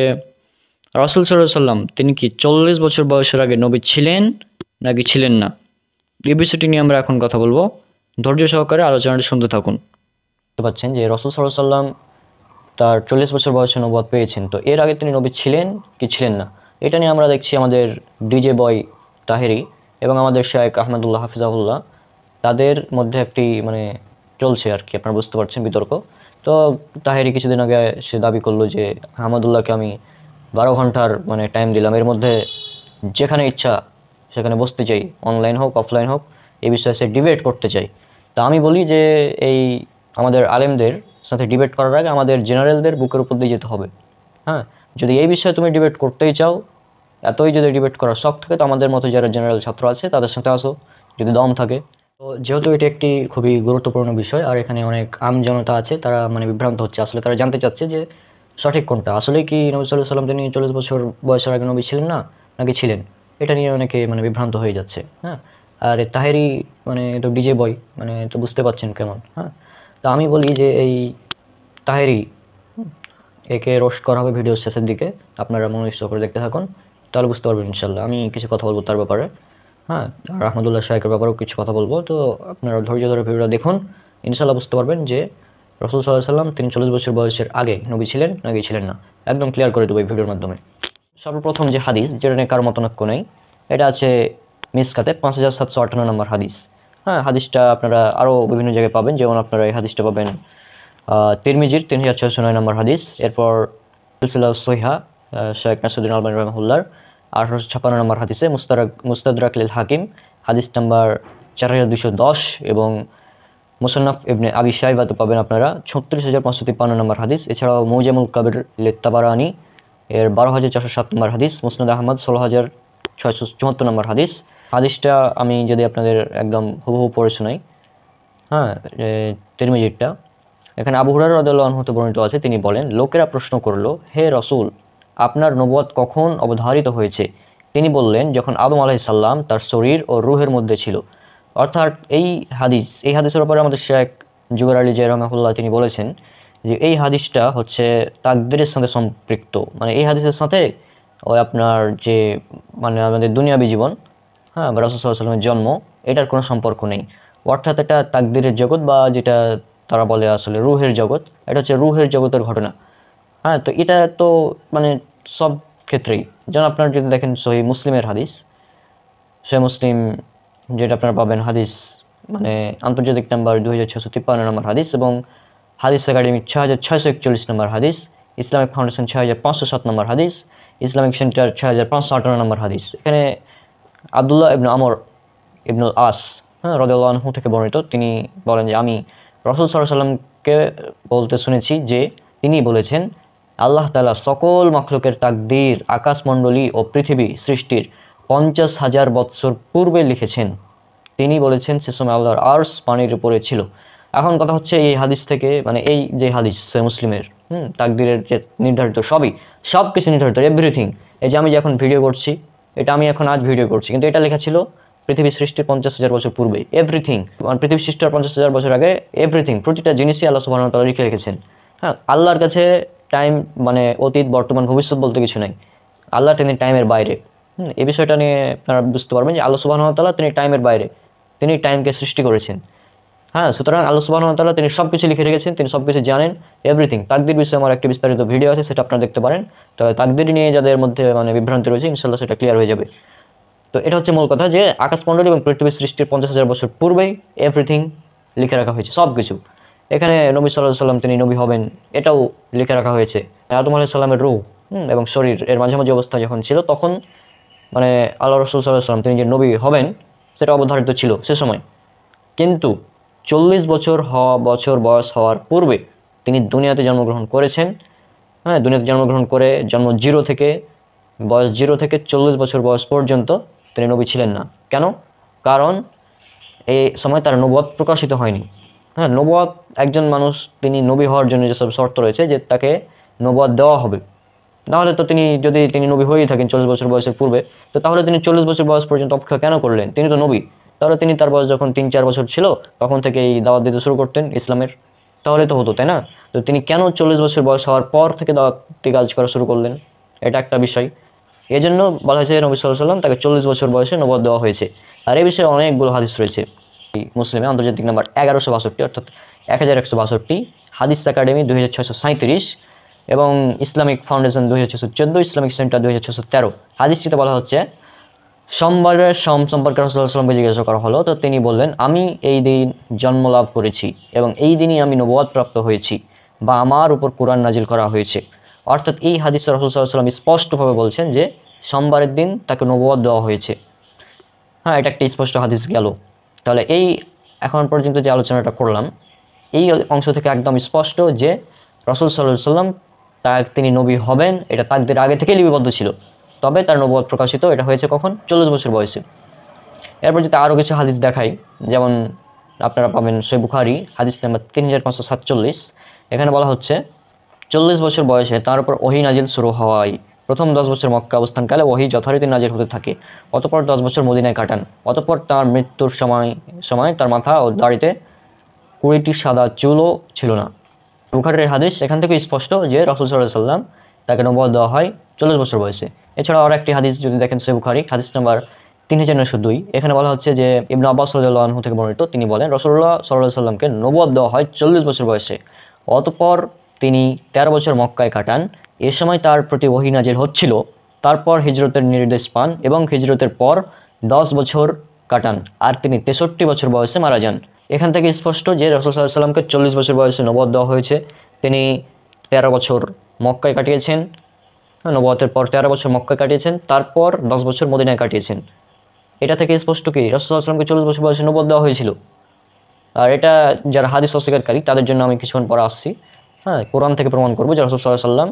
রাসূল সাল্লাল্লাহু আলাইহি সাল্লাম তিনি কি 40 বছর বয়সের আগে নবী ছিলেন নাকি ছিলেন না, এই বিষয়টি নিয়ে আমরা এখন কথা বলবো। ধৈর্য সহকারে আলোচনাটি শুনতে থাকুন। বুঝতে পারছেন যে রাসূল সাল্লাল্লাহু আলাইহি সাল্লাম তার 40 বছর বয়সে নবুয়ত পেয়েছেন, তো এর আগে তিনি নবী ছিলেন কি ছিলেন না, এটা নিয়ে আমরা দেখছি আমাদের ডিজে বয় তাহেরি এবং আমাদের শায়েখ আহমদুল্লাহ হাফিজাহুল্লাহ তাদের মধ্যে একটি চলছে আর কি, আপনারা বুঝতে পারছেন বিতর্ক। তো তাহেরি কিছুদিন আগে সে দাবি করলো যে আহমদুল্লাহকে আমি 12 ঘন্টার টাইম দিলাম, এর মধ্যে যেখানে ইচ্ছা সেখানে বসতে চাই, অনলাইন হোক অফলাইন হোক, এই বিষয়ে সে ডিবেট করতে চাই। তা আমি বলি যে এই আমাদের আলেমদের সাথে ডিবেট করার আগে আমাদের জেনারেলদের বুকের উপর দিয়ে যেতে হবে। হ্যাঁ, যদি এই বিষয়ে তুমি ডিবেট করতেই চাও, এতই যদি ডিবেট করার শখ থাকে, তো আমাদের মতো যারা জেনারেল ছাত্র আছে তাদের সাথে আসো যদি দম থাকে। তো যেহেতু এটি একটি খুবই গুরুত্বপূর্ণ বিষয় আর এখানে অনেক জনতা আছে, তারা বিভ্রান্ত হচ্ছে। আসলে তারা জানতে চাচ্ছে যে সঠিক কোনটা, আসলে কি নবী সাল্লাল্লাহু আলাইহি সাল্লাম তিনি 40 বছর বয়সের আগে নবী ছিলেন না নাকি ছিলেন, এটা নিয়ে অনেকে বিভ্রান্ত হয়ে যাচ্ছে। হ্যাঁ, আর তাহেরি তো ডিজে বয় তো বুঝতে পারছেন কেমন। হ্যাঁ, তা আমি বলি যে এই তাহেরি একে রোস্ট করা হবে ভিডিওর শেষের দিকে, আপনারা মনোনিষ্ঠ করে দেখতে থাকুন, তাহলে বুঝতে পারবেন ইনশাল্লাহ। আমি কিছু কথা বলবো তার ব্যাপারে, হ্যাঁ, আর আহমদুল্লাহ শায়েখের ব্যাপারেও কিছু কথা বলবো। তো আপনারা ধৈর্য ধরে ভিডিওটা দেখুন, ইনশাল্লাহ বুঝতে পারবেন যে রাসূল সাল্লাল্লাহু আলাইহি সাল্লাম তিনি 40 বছর বয়সের আগে নবী ছিলেন নাকি ছিলেন না, একদম ক্লিয়ার করে দেবো এই ভিডিওর মাধ্যমে। সর্বপ্রথম যে হাদিস, যেটা নিয়ে কারো মতনৈক্য নেই, এটা আছে মিসকাতে 5758 নম্বর হাদিস। হ্যাঁ, হাদিসটা আপনারা আরও বিভিন্ন জায়গায় পাবেন, যেমন আপনারা এই হাদিসটা পাবেন তিরমিজির 3609 নম্বর হাদিস, এরপর সিলসিলা সহিহা শাইখ নাসিরুদ্দিন আলবানী রাহিমাহুল্লাহর 1856 নম্বর হাদিসে, মুস্তাদরাক লিল হাকিম হাদিস নাম্বার 4210 এবং মুসান্নাফ ইবনে আবি শাইবাতে পাবেন আপনারা 36553 নম্বর হাদিস। এছাড়াও মুজামুল কাবির লিত তাবারানি এর 12407 নম্বর হাদিস, মুসনাদ আহমদ 16674 নম্বর হাদিস। হাদিসটা আমি যদি আপনাদের একদম হুবহু পড়ে শোনাই, হ্যাঁ, তিরমিজিরটা, এখানে আবু হুরায়রা রাদিয়াল্লাহু আনহু হতে বর্ণিত আছে, তিনি বলেন, লোকেরা প্রশ্ন করলো, হে রাসূল, আপনার নবুয়ত কখন অবধারিত হয়েছে? তিনি বললেন, যখন আদম আলাইহিস সালাম তার শরীর ও রূহের মধ্যে ছিল। অর্থাৎ এই হাদিসের ব্যাপারে আমাদের শেখ জুবের আলী জায় রাহমাহুল্লাহ তিনি বলেছেন যে এই হাদিসটা হচ্ছে তাকদীরের সাথে সম্পৃক্ত, এই হাদিসের সাথে ওই আপনার যে আমাদের দুনিয়াবী জীবন, হ্যাঁ, বা রাসূল সাল্লাল্লাহু আলাইহি ওয়াসাল্লামের জন্ম, এটার কোনো সম্পর্ক নেই। অর্থাৎ এটা তাকদীরের জগৎ, বা যেটা তারা বলে আসলে রূহের জগৎ, এটা হচ্ছে রূহের জগতের ঘটনা। হ্যাঁ, তো এটা তো সব ক্ষেত্রেই, যেমন আপনারা যদি দেখেন সহিহ মুসলিমের হাদিস, সহিহ মুসলিম যেটা আপনারা পাবেন হাদিস আন্তর্জাতিক নাম্বার 2653 নম্বর হাদিস, এবং হাদিস একাডেমি 6641 নম্বর হাদিস, ইসলামিক ফাউন্ডেশন 6507 নম্বর হাদিস, ইসলামিক সেন্টার 6558 নম্বর হাদিস। এখানে আব্দুল্লাহ ইবনে আমর ইবনুল আস, হ্যাঁ, রাদিয়াল্লাহু আনহু থেকে বর্ণিত, তিনি বলেন যে আমি রাসূল সাল্লাল্লাহু আলাইহি ওয়াসাল্লামকে বলতে শুনেছি যে তিনি বলেছেন, আল্লাহ তাআলা সকল মাখলুকের তাকদীর আকাশমণ্ডলী ও পৃথিবী সৃষ্টির 50,000 বৎসর পূর্বে লিখেছেন। তিনি বলেছেন সে সময় আল্লাহর আরশ পানির উপরে ছিল। এখন কথা হচ্ছে এই হাদিস থেকে এই যে হাদিস সহিহ মুসলিমের, তাকদীরের যে নির্ধারিত সব কিছু নির্ধারিত, এভরিথিং। এই যে আমি যে এখন ভিডিও করছি, এটা আমি এখন আজ ভিডিও করছি, কিন্তু এটা লেখা ছিল পৃথিবী সৃষ্টির 50,000 বছর পূর্বে। এভরিথিং, পৃথিবী সৃষ্টির 50,000 বছর আগে এভরিথিং, প্রতিটা জিনিসই আল্লাহ সুবহানাহু ওয়া তাআলা লিখে রেখেছেন। হ্যাঁ, আল্লাহর কাছে টাইম মানে অতীত বর্তমান ভবিষ্যৎ বলতে কিছু নাই। আল্লাহ তিনি টাইমের বাইরে। এই বিষয়টা নিয়ে আপনারা বুঝতে পারবেন যে আল্লাহ সুবহানাহু ওয়া তাআলা তিনি টাইমের বাইরে, তিনি টাইমকে সৃষ্টি করেছেন। হ্যাঁ, সুতরাং আল্লাহ সুবহানাহু ওয়া তাআলা তিনি সব কিছু লিখে রেখেছেন, তিনি সব কিছু জানেন, এভরিথিং। তাকদীর বিষয়ে আমার একটি বিস্তারিত ভিডিও আছে, সেটা আপনারা দেখতে পারেন। তবে তাকদীর নিয়ে যাদের মধ্যে মানে বিভ্রান্তি রয়েছে, ইনশাআল্লাহ সেটা ক্লিয়ার হয়ে যাবে। তো এটা হচ্ছে মূল কথা যে আকাশমণ্ডলী এবং পৃথিবী সৃষ্টির 50,000 বছর পূর্বেই এভরিথিং লিখে রাখা হয়েছে, সব কিছু। এখানে নবী সাল্লাল্লাহু আলাইহি সাল্লাম তিনি নবী হবেন এটাও লিখে রাখা হয়েছে। আদম আলাইহিস সালামের রূহ এবং শরীর এর মাঝামাঝি অবস্থা যখন ছিল, তখন মানে আল্লাহ রাসূল সাল্লাল্লাহু আলাইহি সাল্লাম তিনি যে নবী হবেন সেটা অবধারিত ছিল সে সময়। কিন্তু 40 বছর বয়স হওয়ার পূর্বে তিনি দুনিয়াতে জন্মগ্রহণ করেছেন। হ্যাঁ, দুনিয়াতে জন্মগ্রহণ করে বয়স 0 থেকে 40 বছর বয়স পর্যন্ত তিনি নবী ছিলেন না। কেন? কারণ এই সময় তার নবুয়ত প্রকাশিত হয়নি। হ্যাঁ, নবুয়ত একজন মানুষ তিনি নবী হওয়ার জন্য যেসব শর্ত রয়েছে যে তাকে নবুয়ত দেওয়া হবে, নাহলে তো যদি তিনি নবী হয়েই থাকেন 40 বছর বয়সের পূর্বে, তো তাহলে তিনি 40 বছর বয়স পর্যন্ত অপেক্ষা কেন করলেন? তিনি তো নবী। তাহলে তিনি তার বয়স যখন 3-4 বছর ছিল তখন থেকে এই দাওয়াত দিতে শুরু করতেন ইসলামের, তাহলে তো হতো, তাই না? তো তিনি কেন 40 বছর বয়স হওয়ার পর থেকে দাওয়াতি কাজ করা শুরু করলেন? এটা একটা বিষয়। এই জন্য বলা হয়েছে নবী সাল্লাল্লাহু আলাইহি ওয়াসাল্লাম তাকে 40 বছর বয়সে নবুয়ত দেওয়া হয়েছে। আর এই বিষয়ে অনেকগুলো হাদিস রয়েছে। মুসলিমে আন্তর্জাতিক নাম্বার 1162, অর্থাৎ 1162, হাদিস একাডেমি 2637 এবং ইসলামিক ফাউন্ডেশন 2614, ইসলামিক সেন্টার 2613। হাদিসটিতে বলা হচ্ছে, সোমবারের সম্পর্কে রাসূলুল্লাহ সাল্লাল্লাহু আলাইহি ওয়াসাল্লামকে জিজ্ঞাসা করা হলো, তো তিনি বললেন, আমি এই দিন জন্ম লাভ করেছি এবং এই দিনই আমি নবুয়ত প্রাপ্ত হয়েছি বা আমার উপর কোরআন নাজিল করা হয়েছে। অর্থাৎ এই হাদিসে রাসূল সাল্লাল্লাহু আলাইহি ওয়াসাল্লাম স্পষ্টভাবে বলছেন যে সোমবারের দিন তাকে নবুয়ত দেওয়া হয়েছে। হ্যাঁ, এটা একটা স্পষ্ট হাদিস গেল। তাহলে এই এখন পর্যন্ত যে আলোচনাটা করলাম, এই অংশ থেকে একদম স্পষ্ট যে রাসূল সাল্লাল্লাহু আলাইহি ওয়াসাল্লাম তিনি নবী হবেন এটা তাকদীর আগে থেকেই লিপিবদ্ধ ছিল। তবে তার নবুয়ত প্রকাশিত এটা হয়েছে কখন? 40 বছর বয়সে। এরপর যদি আরও কিছু হাদিস দেখাই, যেমন আপনারা পাবেন সহিহ বুখারী হাদিস নাম্বার 3547। এখানে বলা হচ্ছে, 40 বছর বয়সে তার উপর ওহী নাজিল শুরু হওয়ায় প্রথম 10 বছর মক্কা অবস্থানকালে ওহী যথারীতি নাজিল হতে থাকে। অতঃপর 10 বছর মদিনায় কাটান। অতঃপর তার মৃত্যুর সময় তার মাথা ও দাড়িতে 20টি সাদা চুলও ছিল না। বুখারীর হাদিস, এখান থেকে স্পষ্ট যে রাসূল সাল্লাল্লাহু আলাইহি ওয়াসাল্লাম তাকে নবুয়ত দেওয়া হয় 40 বছর বয়সে। এছাড়াও আর একটি হাদিস যদি দেখেন সহিহ বুখারী হাদিস নাম্বার 3902, এখানে বলা হচ্ছে যে ইবনে আব্বাস রাদিয়াল্লাহু আনহু থেকে বর্ণিত, তিনি বলেন রাসূলুল্লাহ সাল্লাল্লাহু আলাইহি ওয়াসাল্লামকে নবুয়ত দেওয়া হয় 40 বছর বয়সে। অতঃপর তিনি 13 বছর মক্কায় কাটান। এ সময় তার প্রতি ওহী নাজিল হচ্ছিল। তারপর হিজরতের নির্দেশ পান এবং হিজরতের পর 10 বছর কাটান, আর তিনি 63 বছর বয়সে মারা যান। এখান থেকে স্পষ্ট যে রাসূল সাল্লাল্লাহু আলাইহি ওয়াসাল্লামকে 40 বছর বয়সে নবুয়ত দেওয়া হয়েছে। তিনি 13 বছর মক্কায় কাটিয়েছেন, নবুয়তের পর 13 বছর মক্কায় কাটিয়েছেন, তারপর 10 বছর মদিনায় কাটিয়েছেন। এটা থেকে স্পষ্ট কি রাসূল সাল্লাল্লাহু আলাইহি ওয়াসাল্লামকে 40 বছর বয়সে নবুয়ত দেওয়া হয়েছিল। আর এটা যারা হাদিস অস্বীকারী তাদের জন্য আমি কিছুক্ষণ পরে আসছি। হ্যাঁ, কোরআন থেকে প্রমাণ করবো যে রাসূল সাল্লাল্লাহু আলাইহি ওয়াসাল্লাম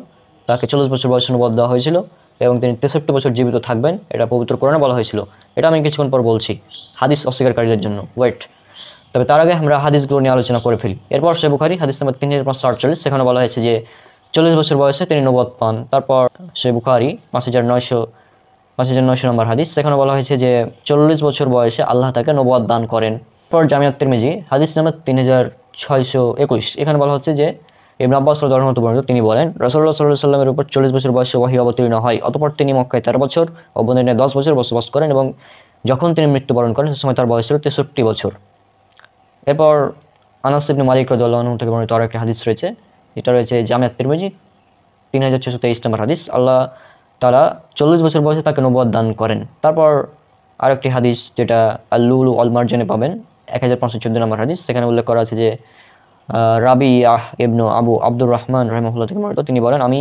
তাকে 40 বছর বয়সে নবুয়ত দেওয়া হয়েছিল এবং তিনি 63 বছর জীবিত থাকবেন, এটা পবিত্র কোরআনে বলা হয়েছিল। এটা আমি কিছুক্ষণ পর বলছি হাদিস অস্বীকারীদের জন্য, ওয়েট। তবে তার আগে আমরা হাদিসগুলো নিয়ে আলোচনা করে ফেলি। এরপর সহিহ বুখারী হাদিস নাম্বার 3548, সেখানে বলা হয়েছে যে 40 বছর বয়সে তিনি নবুয়ত পান। তারপর সহিহ বুখারী 5900 নম্বর হাদিস, সেখানে বলা হয়েছে যে 40 বছর বয়সে আল্লাহ তাকে নবুয়ত দান করেন। পর জামিয়াত তিরমিজি হাদিস নাম্বার 3621, এখানে বলা হচ্ছে যে ইবনে আব্বাস রাদিয়াল্লাহু আনহু বর্ণিত, তিনি বলেন রাসূলুল্লাহ সাল্লাল্লাহু আলাইহি ওয়াসাল্লামের উপর 40 বছর বয়সে ওহী অবতীর্ণ হয়। অতঃপর তিনি মক্কায় 13 বছর ও মদিনায় 10 বছর বসবাস করেন এবং যখন তিনি মৃত্যুবরণ করেন সে সময় তার বয়স ছিল 63 বছর। এরপর আনাস ইবনে মালিক রাদিয়াল্লাহু আনহু থেকে বর্ণিত আরেকটি হাদিস রয়েছে, এটা রয়েছে জামিয়াত তিরমিজি 3623 নম্বর হাদিস। আল্লাহ তাআলা 40 বছর বয়সে তাকে নবুয়ত দান করেন। তারপর আরেকটি হাদিস যেটা আল-লুলু ওয়াল মারজানে পাবেন 1514 নম্বর হাদিস, সেখানে উল্লেখ করা আছে যে রাবিয়াহ ইবনু আবু আব্দুর রহমান রাহিমাহুল্লাহ থেকে বর্ণিত, তিনি বলেন আমি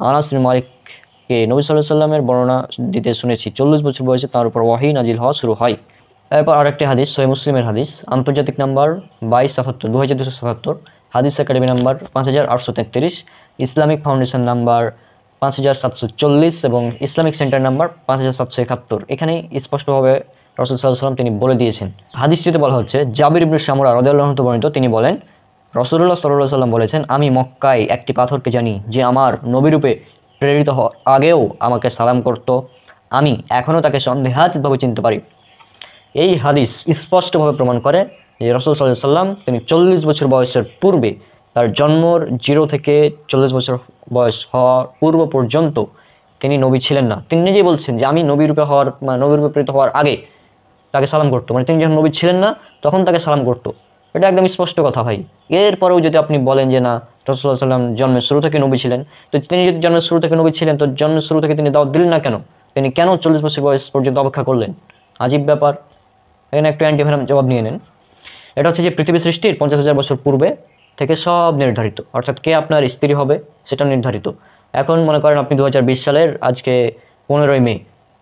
আনাস ইবনে মালিককে নবী সাল্লাল্লাহু আলাইহি ওয়াসাল্লামের বর্ণনা দিতে শুনেছি, 40 বছর বয়সে তার উপর ওহী নাজিল হওয়া শুরু হয়। এরপর আরেকটি হাদিস সহিহ মুসলিমের হাদিস, আন্তর্জাতিক নাম্বার 2277, হাদিস academy number 5833, Islamic foundation number 5740 এবং ইসলামিক সেন্টার নাম্বার 5771। এখানে স্পষ্টভাবে রাসূল সাল্লাল্লাহু আলাইহি ওয়াসাল্লাম তিনি বলে দিয়েছেন। হাদিসটিতে বলা হচ্ছে জাবির ইবনে সামুরা রাদিয়াল্লাহু আনহু বর্ণিত, তিনি বলেন রাসূলুল্লাহ সাল্লাল্লাহু আলাইহি ওয়াসাল্লাম বলেছেন আমি মক্কায় একটি পাথরকে জানি যে আমার নবীরূপে প্রেরিত হওয়ার আগেও আমাকে সালাম করত, আমি এখনও তাকে সন্দেহাতীতভাবে চিনতে পারি। এই হাদিস স্পষ্টভাবে প্রমাণ করে যে রাসূল সাল্লাল্লাহু আলাইহি ওয়াসাল্লাম তিনি 40 বছর বয়সের পূর্বে তার জন্মর 0 থেকে 40 বছর বয়স হওয়ার পূর্ব পর্যন্ত তিনি নবী ছিলেন না। তিনি নিজেই বলছেন যে আমি নবী রূপে হওয়ার নবী রূপে প্রেরিত হওয়ার আগে তাকে সালাম করতো, মানে তিনি যখন নবী ছিলেন না তখন তাকে সালাম করতো। এটা একদম স্পষ্ট কথা ভাই। এরপরেও যদি আপনি বলেন যে না রাসূলুল্লাহ সাল্লাল্লাহু আলাইহি ওয়াসাল্লাম জন্মের শুরু থেকে নবী ছিলেন, তো তিনি যদি জন্মের শুরু থেকে নবী ছিলেন তো জন্মের শুরু থেকে তিনি দাওয়াত দিলেন না কেন? তিনি কেন 40 বছর বয়স পর্যন্ত অপেক্ষা করলেন? আজীব ব্যাপার। এখানে একটু অ্যান্টিভেনাম জবাব নিয়ে নেন। এটা হচ্ছে যে পৃথিবী সৃষ্টির 50,000 বছর পূর্বে থেকে সব নির্ধারিত, অর্থাৎ কে আপনার স্ত্রী হবে সেটা নির্ধারিত। এখন মনে করেন আপনি 2020 সালের আজকে 15ই মে,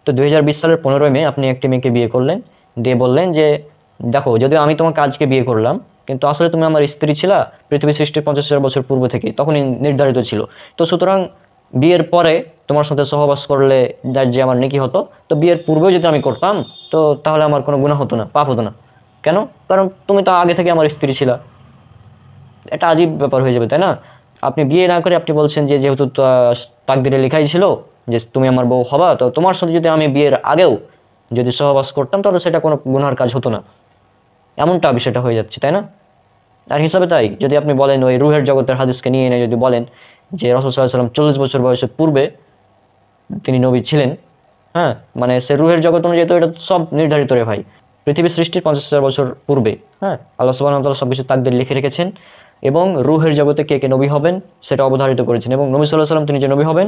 তো 2020 সালের 15ই মে আপনি একটি মেয়েকে বিয়ে করলেন, দিয়ে বললেন যে দেখো যদিও আমি তোমাকে আজকে বিয়ে করলাম কিন্তু আসলে তুমি আমার স্ত্রী ছিলা পৃথিবী সৃষ্টির 50,000 বছর পূর্ব থেকে, তখনই নির্ধারিত ছিল। তো সুতরাং বিয়ের পরে তোমার সাথে সহবাস করলে যে আমার নেকি হতো, তো বিয়ের পূর্বেও যদি আমি করতাম তো তাহলে আমার কোনো গুনাহ হতো না, পাপ হতো না। কেন? কারণ তুমি তো আগে থেকে আমার স্ত্রী ছিলা। এটা আজীব ব্যাপার হয়ে যাবে, তাই না? আপনি বিয়ে না করে আপনি বলছেন যে যেহেতু তাকদিরে লেখাই ছিল যে তুমি আমার বউ হবা, তো তোমার সাথে যদি আমি বিয়ের আগেও যদি সহবাস করতাম তাহলে সেটা কোনো গুনার কাজ হতো না। এমনটা বিষয়টা হয়ে যাচ্ছে, তাই না? আর হিসাবে তাই যদি আপনি বলেন ওই রুহের জগতের হাদিসকে নিয়ে এনে যদি বলেন যে রাসূল সাল্লাল্লাহু আলাইহি ওয়াসাল্লাম 40 বছর বয়সের পূর্বে তিনি নবী ছিলেন, হ্যাঁ, মানে সে রুহের জগৎ অনুযায়ী তো এটা সব নির্ধারিত রে ভাই। পৃথিবী সৃষ্টির 50,000 বছর পূর্বে, হ্যাঁ, আল্লাহ সুবহানাহু ওয়া তাআলা সব কিছু তাকদীর লিখে রেখেছেন এবং রুহের জগতে কে কে নবী হবেন সেটা অবধারিত করেছেন, এবং নবী সাল্লাল্লাহু আলাইহি ওয়াসাল্লাম তিনি যে নবী হবেন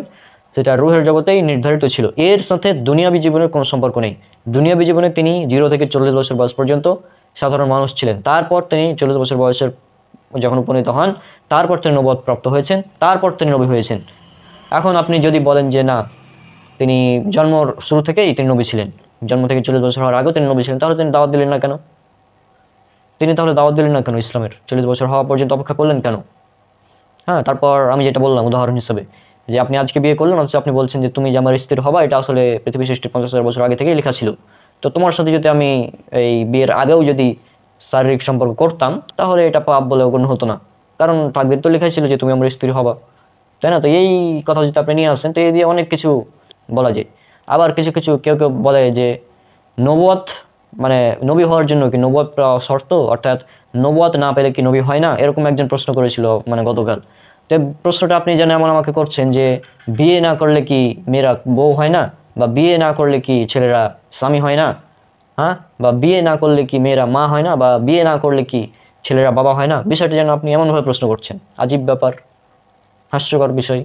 সেটা রুহের জগতেই নির্ধারিত ছিল। এর সাথে দুনিয়াবী জীবনের কোনো সম্পর্ক নেই। দুনিয়াবী জীবনে তিনি 0 থেকে 40 বছর বয়স পর্যন্ত সাধারণ মানুষ ছিলেন। তারপর তিনি 40 বছর বয়সের যখন উপনীত হন তারপর তিনি নবুয়ত প্রাপ্ত হয়েছেন, তারপর তিনি নবী হয়েছেন। এখন আপনি যদি বলেন যে না তিনি জন্মর শুরু থেকেই তিনি নবী ছিলেন, জন্ম থেকে 40 বছর হওয়ার আগেও তিনি নবী ছিলেন, তাহলে তিনি দাওয়াত দিলেন না কেন? তিনি তাহলে দাওয়াত দিলেন না কেন? ইসলামের 40 বছর হওয়া পর্যন্ত অপেক্ষা করলেন কেন? হ্যাঁ, তারপর আমি যেটা বললাম উদাহরণ হিসেবে যে আপনি আজকে বিয়ে করলেন অথচ আপনি বলছেন যে তুমি যে আমার স্ত্রী হবা এটা আসলে পৃথিবী সৃষ্টির 50,000 বছর আগে থেকেই লেখা ছিল। তো তোমার সাথে যদি আমি এই বিয়ের আগেও যদি শারীরিক সম্পর্ক করতাম তাহলে এটা পাপ বলে গণ্য হতো না, কারণ তাকদীর তো লেখাই ছিল যে তুমি আমার স্ত্রী হবা, তাই না? তো এই কথা যদি আপনি নিয়ে আসেন তো এই দিয়ে অনেক কিছু বলা যায়। আবার কিছু কিছু কেউ কেউ বলে যে নবুয়ত মানে নবী হওয়ার জন্য কি নবুয়ত শর্ত, অর্থাৎ নবুয়ত না পেলে কি নবী হয় না, এরকম একজন প্রশ্ন করেছিল মানে গতকাল। তো প্রশ্নটা আপনি যেন এমন আমাকে করছেন যে বিয়ে না করলে কি মেয়েরা বউ হয় না, বা বিয়ে না করলে কি ছেলেরা স্বামী হয় না, হ্যাঁ, বা বিয়ে না করলে কি মেয়েরা মা হয় না, বা বিয়ে না করলে কি ছেলেরা বাবা হয় না। বিষয়টা যেন আপনি এমনভাবে প্রশ্ন করছেন, আজীব ব্যাপার, হাস্যকর বিষয়।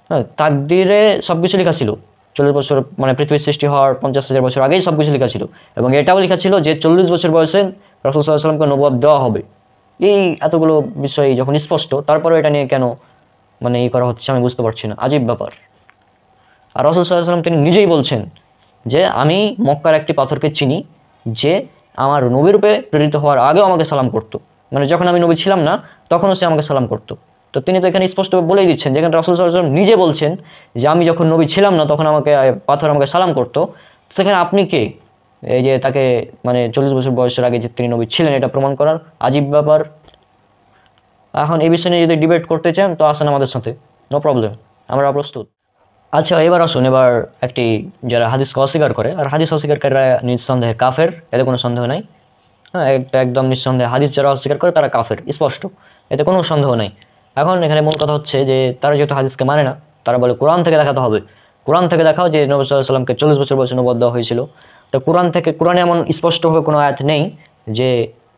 হ্যাঁ, তাকদীরে সব কিছু লেখা ছিল 40 বছর মানে পৃথিবীর সৃষ্টি হওয়ার 50,000 বছর আগেই সব কিছু লেখা ছিল, এবং এটাও লেখা ছিল যে 40 বছর বয়সে রাসূল সাল্লাল্লাহু আলাইহি ওয়াসাল্লামকে নবুয়ত দেওয়া হবে। এই এতগুলো বিষয় যখন স্পষ্ট তারপরে এটা নিয়ে কেন মানে করা হচ্ছে আমি বুঝতে পারছি না, আজীব ব্যাপার। আর রাসূল সাল্লাল্লাহু আলাইহি ওয়াসাল্লাম তিনি নিজেই বলছেন যে আমি মক্কার একটি পাথরকে চিনি যে আমার নবী রূপে প্রেরিত হওয়ার আগেও আমাকে সালাম করতো, মানে যখন আমি নবী ছিলাম না তখনও সে আমাকে সালাম করতো। তো তিনি তো এখানে স্পষ্টভাবে বলেই দিচ্ছেন, যেখানে রাসূল সাল্লাল্লাহু আলাইহি ওয়াসাল্লাম নিজে বলছেন যে আমি যখন নবী ছিলাম না তখন আমাকে পাথর আমাকে সালাম করতো, সেখানে আপনি কে এই যে তাকে মানে 40 বছর বয়সের আগে যে তিনি নবী ছিলেন এটা প্রমাণ করার, আজীব ব্যাপার। এখন এই বিষয় নিয়ে যদি ডিবেট করতে চান তো আসেন আমাদের সাথে, নো প্রবলেম, আমরা প্রস্তুত। আচ্ছা এবার আসুন, এবার একটি যারা হাদিসকে অস্বীকার করে, আর হাদিস অস্বীকারীরা নিঃসন্দেহে কাফের, এতে কোনো সন্দেহ নাই। হ্যাঁ, একদম নিঃসন্দেহে হাদিস যারা অস্বীকার করে তারা কাফের, স্পষ্ট, এতে কোনো সন্দেহ নাই। এখন এখানে মূল কথা হচ্ছে যে তারা যেহেতু হাদিসকে মানে না, তারা বলে কোরআন থেকে দেখাতে হবে, কোরআন থেকে দেখাও যে নবী সাল্লাল্লাহু আলাইহি ওয়াসাল্লামকে 40 বছর বয়সে নবুয়ত দেওয়া হয়েছিল। তো কোরআনে এমন স্পষ্টভাবে কোনো আয়াত নেই যে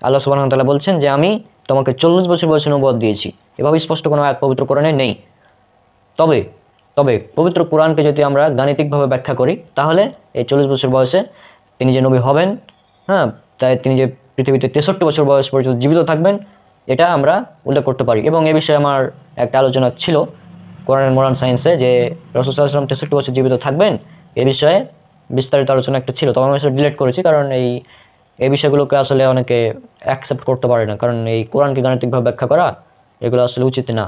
আল্লাহ সুবহানাহু ওয়া তাআলা বলছেন যে আমি তোমাকে 40 বছর বয়সে নবুয়ত দিয়েছি, এভাবে স্পষ্ট কোনো আয়াত পবিত্র কোরআনে নেই। তবে তবে পবিত্র কোরআনকে যদি আমরা গাণিতিকভাবে ব্যাখ্যা করি তাহলে এই 40 বছর বয়সে তিনি যে নবী হবেন, হ্যাঁ, তাই তিনি যে পৃথিবীতে 63 বছর বয়স পর্যন্ত জীবিত থাকবেন এটা আমরা উল্লেখ করতে পারি। এবং এ বিষয়ে আমার একটা আলোচনা ছিল কোরআনের মোরান সায়েন্সে, যে রাসূল সাল্লাল্লাহু আলাইহি ওয়াসাল্লাম 63 বছর জীবিত থাকবেন এ বিষয়ে বিস্তারিত আলোচনা একটা ছিল, তবে আমি সেটা ডিলিট করেছি, কারণ এই বিষয়গুলোকে আসলে অনেকে অ্যাকসেপ্ট করতে পারে না, কারণ এই কোরআনকে গাণিতিকভাবে ব্যাখ্যা করা এগুলো আসলে উচিত না।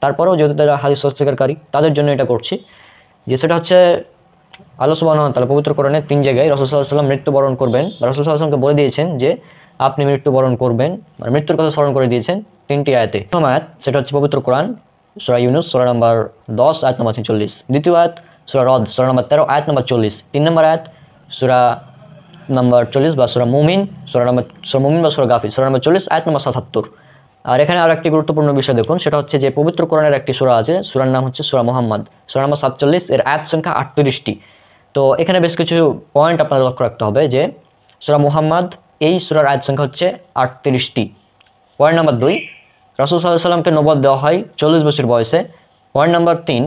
তারপরেও যেহেতু তারা হাদিস অস্বীকারী তাদের জন্য এটা করছি, যে সেটা হচ্ছে আল্লাহ সুবহানাহু ওয়া তাআলা পবিত্র কোরআনে 3 জায়গায় রাসূল সাল্লাল্লাহু আলাইহি ওয়াসাল্লাম মৃত্যুবরণ করবেন, রাসূল সাল্লাল্লাহু আলাইহি ওয়াসাল্লামকে বলে দিয়েছেন যে আপনি মৃত্যুবরণ করবেন, মানে মৃত্যুর কথা স্মরণ করে দিয়েছেন 3টি আয়াতে। প্রথম আয়াত সেটা হচ্ছে পবিত্র কোরআন সূরা ইউনূস সূরা নাম্বার 10 আয়াত নম্বর 43, দ্বিতীয় আয়াত সূরা রদ সূরা নাম্বার 13 আয়াত নম্বর 40, 3 নম্বর আয়াত সূরা নাম্বার 40 বা সূরা মুমিন বা সূরা গাফির সূরা নাম্বার 40 আয়াত নম্বর 77। আর এখানে আর একটি গুরুত্বপূর্ণ বিষয় দেখুন, সেটা হচ্ছে যে পবিত্র কোরআনের একটি সূরা আছে, সূরার নাম হচ্ছে সূরা মুহাম্মদ, সূরা নম্বর 47, এর আয়াত সংখ্যা 38টি। তো এখানে বেশ কিছু পয়েন্ট আপনাদের লক্ষ্য রাখতে হবে যে সূরা মুহাম্মদ এই সূরার আয়াত সংখ্যা হচ্ছে 38টি। পয়েন্ট নাম্বার 2, রাসূল সাল্লাল্লাহু আলাইহি ওয়াসাল্লামকে নবুয়ত দেওয়া হয় 40 বছর বয়সে। পয়েন্ট নাম্বার 3,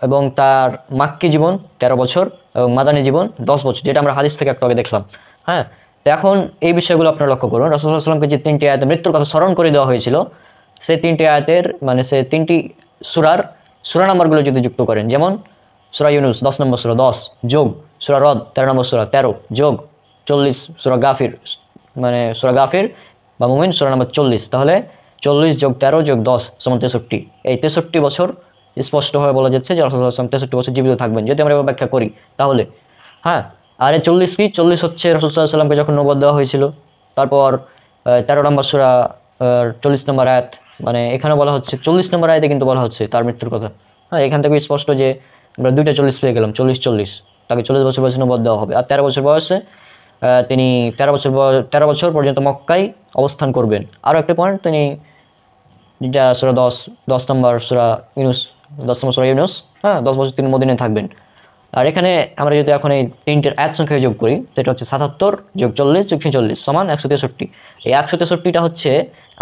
এবং তার মাক্কি জীবন 13 বছর এবং মাদানী জীবন 10 বছর, যেটা আমরা হাদিস থেকে একটু আগে দেখলাম। হ্যাঁ, তো এখন এই বিষয়গুলো আপনারা লক্ষ্য করুন। রাসূল সাল্লাল্লাহু আলাইহি ওয়াসাল্লামকে যে 3টি আয়াতে মৃত্যুর কথা স্মরণ করে দেওয়া হয়েছিল, সেই 3টি আয়াতের মানে সেই 3টি সূরা নাম্বারগুলো যদি যুক্ত করেন, যেমন সূরা ইউনূস 10 নম্বর সূরা 10 যোগ সূরা রদ 13 নম্বর সূরা 13 যোগ 40 সূরা গাফির মানে সূরা গাফির বা মুমিন সূরা নম্বর 40, তাহলে 40 যোগ 13 যোগ 10 সমান 63। এই 63 বছর স্পষ্টভাবে বলা যাচ্ছে যে রাসূল সাল্লাল্লাহু আলাইহি ওয়াসাল্লাম 63 বছর জীবিত থাকবেন, যদি আমরা এবার ব্যাখ্যা করি তাহলে। হ্যাঁ, আর এই 40 কি, 40 হচ্ছে রাসূল সাল্লাল্লাহু আলাইহি ওয়াসাল্লামকে যখন নবুয়ত দেওয়া হয়েছিল। তারপর 13 নম্বর সূরা 40 নম্বর আয়াত, মানে এখানে বলা হচ্ছে 40 নম্বর আয়াতে কিন্তু বলা হচ্ছে তার মৃত্যুর কথা। হ্যাঁ, এখান থেকে স্পষ্ট যে আমরা দুইটা 40 পেয়ে গেলাম, 40 তাকে 40 বছর বয়সে নবুয়ত দেওয়া হবে। আর 13 বছর বয়সে তিনি 13 বছর পর্যন্ত মক্কায় অবস্থান করবেন। আরও একটা পয়েন্ট, তিনি যেটা সূরা 10 নম্বর সূরা ইউনূস, 10 নম্বর সূরা ইউনূস, হ্যাঁ 10 বছর তিনি মদিনায় থাকবেন। আর এখানে আমরা যদি এখন এই 3টের আয়াত সংখ্যা যোগ করি, সেটা হচ্ছে 77 যোগ 40 যোগ 46 সমান 163। এই 163টা হচ্ছে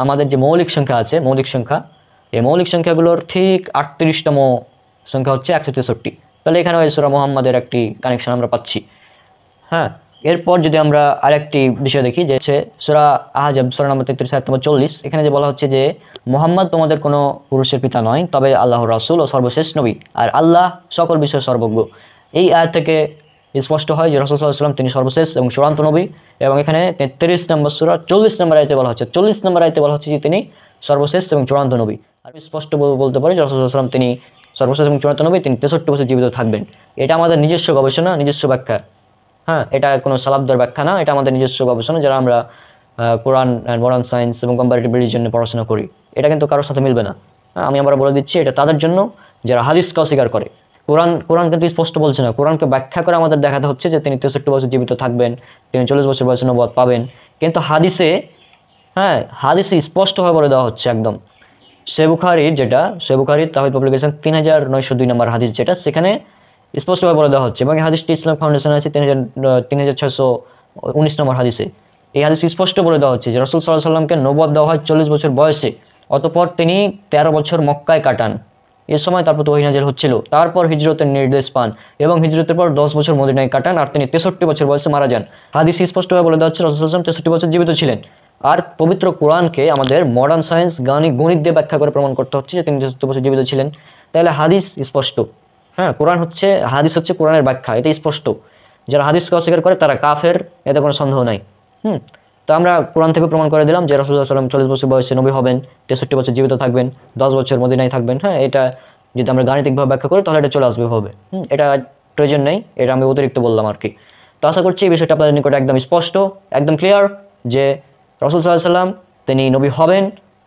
আমাদের যে মৌলিক সংখ্যা আছে, মৌলিক সংখ্যা, এই মৌলিক সংখ্যাগুলোর ঠিক 38তম সংখ্যা হচ্ছে 163। তাহলে এখানে ওই সূরা মুহাম্মাদের একটি কানেকশন আমরা পাচ্ছি। হ্যাঁ, এরপর যদি আমরা আরেকটি বিষয় দেখি, যে হচ্ছে সূরা আহজাব সূরা নম্বর 33 আয়াত নম্বর 40, এখানে যে বলা হচ্ছে যে মুহাম্মদ তোমাদের কোনো পুরুষের পিতা নয়, তবে আল্লাহর রাসূল ও সর্বশেষ নবী, আর আল্লাহ সকল বিষয়ে সর্বজ্ঞ। এই আয়াত থেকে স্পষ্ট হয় যে রাসূল সাল্লাল্লাহু আলাইহি ওয়াসাল্লাম তিনি সর্বশেষ এবং চূড়ান্ত নবী। এবং এখানে 33 নম্বর সূরা 40 নম্বর আয়াতে বলা হচ্ছে, 40 নম্বর আয়াতে বলা হচ্ছে যে তিনি সর্বশেষ এবং চূড়ান্ত নবী। আর স্পষ্ট বলতে পারি যে রাসূল সাল্লাল্লাহু আলাইহি ওয়াসাল্লাম তিনি সর্বশেষ এবং চূড়ান্ত নবী, তিনি 63 বছর জীবিত থাকবেন। এটা আমাদের নিজস্ব গবেষণা, নিজস্ব ব্যাখ্যা। হ্যাঁ, এটা কোনো সালাফদের ব্যাখ্যা না, এটা আমাদের নিজস্ব গবেষণা, যারা আমরা কোরআন অ্যান্ড মডার্ন সায়েন্স এবং কম্পারেটিভ রিলিজিয়নে পড়াশোনা করি। এটা কিন্তু কারোর সাথে মিলবে না। হ্যাঁ, আমি আবার বলে দিচ্ছি, এটা তাদের জন্য যারা হাদিসকে অস্বীকার করে। কোরআন কিন্তু স্পষ্ট বলছে না, কোরআনকে ব্যাখ্যা করে আমাদের দেখাতে হচ্ছে যে তিনি 63 বছর জীবিত থাকবেন, তিনি 40 বছর বয়সে নবুয়ত পাবেন। কিন্তু হাদিসে, হ্যাঁ হাদিসে স্পষ্টভাবে বলে দেওয়া হচ্ছে একদম। সহিহ বুখারীর তাওহীদ পাবলিকেশন 3902 নম্বর হাদিস, যেটা সেখানে স্পষ্টভাবে বলে দেওয়া হচ্ছে, এবং এই হাদিসটি ইসলাম ফাউন্ডেশন আছে 3619 নম্বর হাদিসে। এই হাদিস স্পষ্ট বলে দেওয়া হচ্ছে যে রাসূল সাল্লাল্লাহু আলাইহি ওয়াসাল্লামকে নবুয়ত দেওয়া হয় 40 বছর বয়সে, অতঃপর তিনি 13 বছর মক্কায় কাটান। এ সময় তারপর ওহী নাযিল হচ্ছিল, তারপর হিজরতের নির্দেশ পান এবং হিজরতের পর 10 বছর মদিনায় কাটান, আর তিনি 63 বছর বয়সে মারা যান। হাদিস স্পষ্টভাবে বলে দেওয়া হচ্ছে রাসূল সাল্লাল্লাহু আলাইহি ওয়াসাল্লাম 63 বছর জীবিত ছিলেন। আর পবিত্র কোরআনকে আমাদের মডার্ন সায়েন্স গণিত দিয়ে ব্যাখ্যা করে প্রমাণ করতে হচ্ছে যে তিনি 63 বছর জীবিত ছিলেন। তাহলে হাদিস স্পষ্ট। হ্যাঁ, হাদিস হচ্ছে কোরআনের ব্যাখ্যা, এটা স্পষ্ট। যারা হাদিসকে অস্বীকার করে তারা কাফের, এতে কোনো সন্দেহ নাই। তো আমরা কোরআন থেকে প্রমাণ করে দিলাম যে রাসূলুল্লাহ সাল্লাল্লাহু আলাইহি ওয়াসাল্লাম 40 বছর বয়সে নবী হবেন, 63 বছর জীবিত থাকবেন, 10 বছর মদিনায় থাকবেন। হ্যাঁ, এটা যদি আমরা গাণিতিকভাবে ব্যাখ্যা করি তাহলে এটা চলে আসবে হবে। এটা প্রয়োজন নেই, এটা আমি অতিরিক্ত বললাম আর কি। তো আশা করছি এই বিষয়টা আপনাদের নিকটে একদম স্পষ্ট, একদম ক্লিয়ার যে রাসূল সাল্লাল্লাহু আলাইহি ওয়াসাল্লাম তিনি নবী হবেন,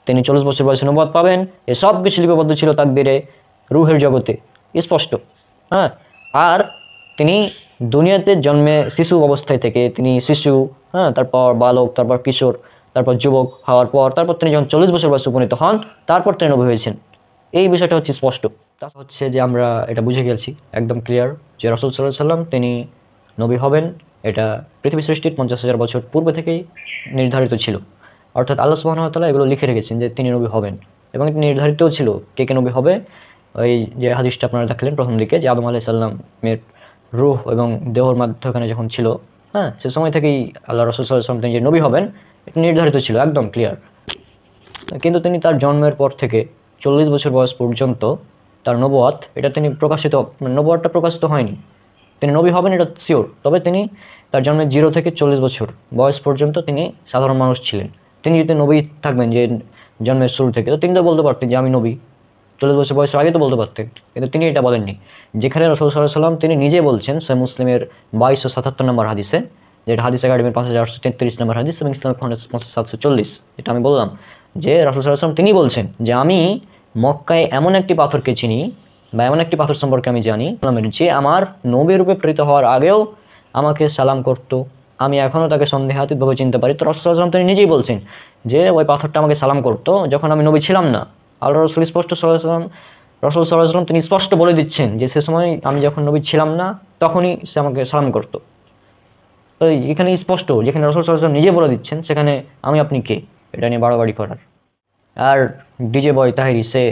তিনি 40 বছর বয়সে নবুয়ত পাবেন। এই সব কিছু লিপিবদ্ধ ছিল তাকদীরে, রূহের জগতে স্পষ্ট। হ্যাঁ, আর তিনি দুনিয়াতে জন্মে শিশু অবস্থায় থেকে তিনি শিশু, হ্যাঁ তারপর বালক, তারপর কিশোর, তারপর যুবক হওয়ার পর তারপর তিনি যখন 40 বছর বয়সে উপনীত হন, তারপর তিনি নবী হয়েছেন। এই বিষয়টা হচ্ছে স্পষ্ট। তাছাড়া হচ্ছে যে আমরা এটা বুঝে গেছি একদম ক্লিয়ার যে রাসূল সাল্লাল্লাহু আলাইহি ওয়াসাল্লাম তিনি নবী হবেন, এটা পৃথিবী সৃষ্টির 50,000 বছর পূর্বে থেকেই নির্ধারিত ছিল। অর্থাৎ আল্লাহ সুবহানাহু ওয়া তাআলা এগুলো লিখে রেখেছেন যে তিনি নবী হবেন, এবং এটি নির্ধারিতও ছিল কে নবী হবে। ওই যে হাদিসটা আপনারা দেখলেন প্রথম দিকে, যে আদম আলাইহিস সালামের রূহ এবং দেহর মাধ্যমে যখন ছিল, হ্যাঁ সে সময় থেকেই আল্লাহ রাসূল সাল্লাল্লাহু আলাইহি ওয়াসাল্লাম তিনি যে নবী হবেন এটা নির্ধারিত ছিল, একদম ক্লিয়ার। কিন্তু তিনি তার জন্মের পর থেকে 40 বছর বয়স পর্যন্ত তার নবুয়ত, এটা তিনি নবুয়তটা প্রকাশিত হয়নি। তিনি নবী হবেন এটা শিওর, তবে তিনি তার জন্মের 0 থেকে 40 বছর বয়স পর্যন্ত তিনি সাধারণ মানুষ ছিলেন। তিনি যদি নবী থাকবেন যে জন্মের শুরু থেকে, তো তিনি তো বলতে পারতেন যে আমি নবী, 40 বছর বয়সের আগে তো বলতে পারতেন, কিন্তু তিনি এটা বলেননি। যেখানে রাসূল সাল্লাল্লাহু আলাইহি ওয়াসাল্লাম তিনি নিজে বলছেন সহিহ মুসলিমের 2277 নম্বর হাদিসে, যেটা হাদিস একাডেমির 5833 নম্বর হাদিস এবং ইসলামিক ফাউন্ডেশন 5740, এটা আমি বললাম যে রাসূল সাল্লাল্লাহু আলাইহি ওয়াসাল্লাম তিনি বলছেন যে আমি মক্কায় এমন একটি পাথরকে চিনি বা এমন একটি পাথর সম্পর্কে আমি জানি যে আমার নবী রূপে প্রেরিত হওয়ার আগেও আমাকে সালাম করত, আমি এখনও তাকে সন্দেহাতীতভাবে চিনতে পারি। তো রাসূল সাল্লাল্লাহু আলাইহি ওয়াসাল্লাম তিনি নিজেই বলছেন যে ওই পাথরটা আমাকে সালাম করতো যখন আমি নবী ছিলাম না। আল্লাহ রাসূল স্পষ্ট রাসূল সাল্লাল্লাহু আলাইহি ওয়াসাল্লাম তিনি স্পষ্ট বলে দিচ্ছেন যে সে সময় আমি যখন নবী ছিলাম না তখনই সে আমাকে সালাম করতো। তো এখানে স্পষ্ট, যেখানে রাসূল সাল্লাল্লাহু আলাইহি ওয়াসাল্লাম নিজে বলে দিচ্ছেন সেখানে আমি আপনি কে এটা নিয়ে বাড়াবাড়ি করার। আর ডিজে বয় তাহেরি সে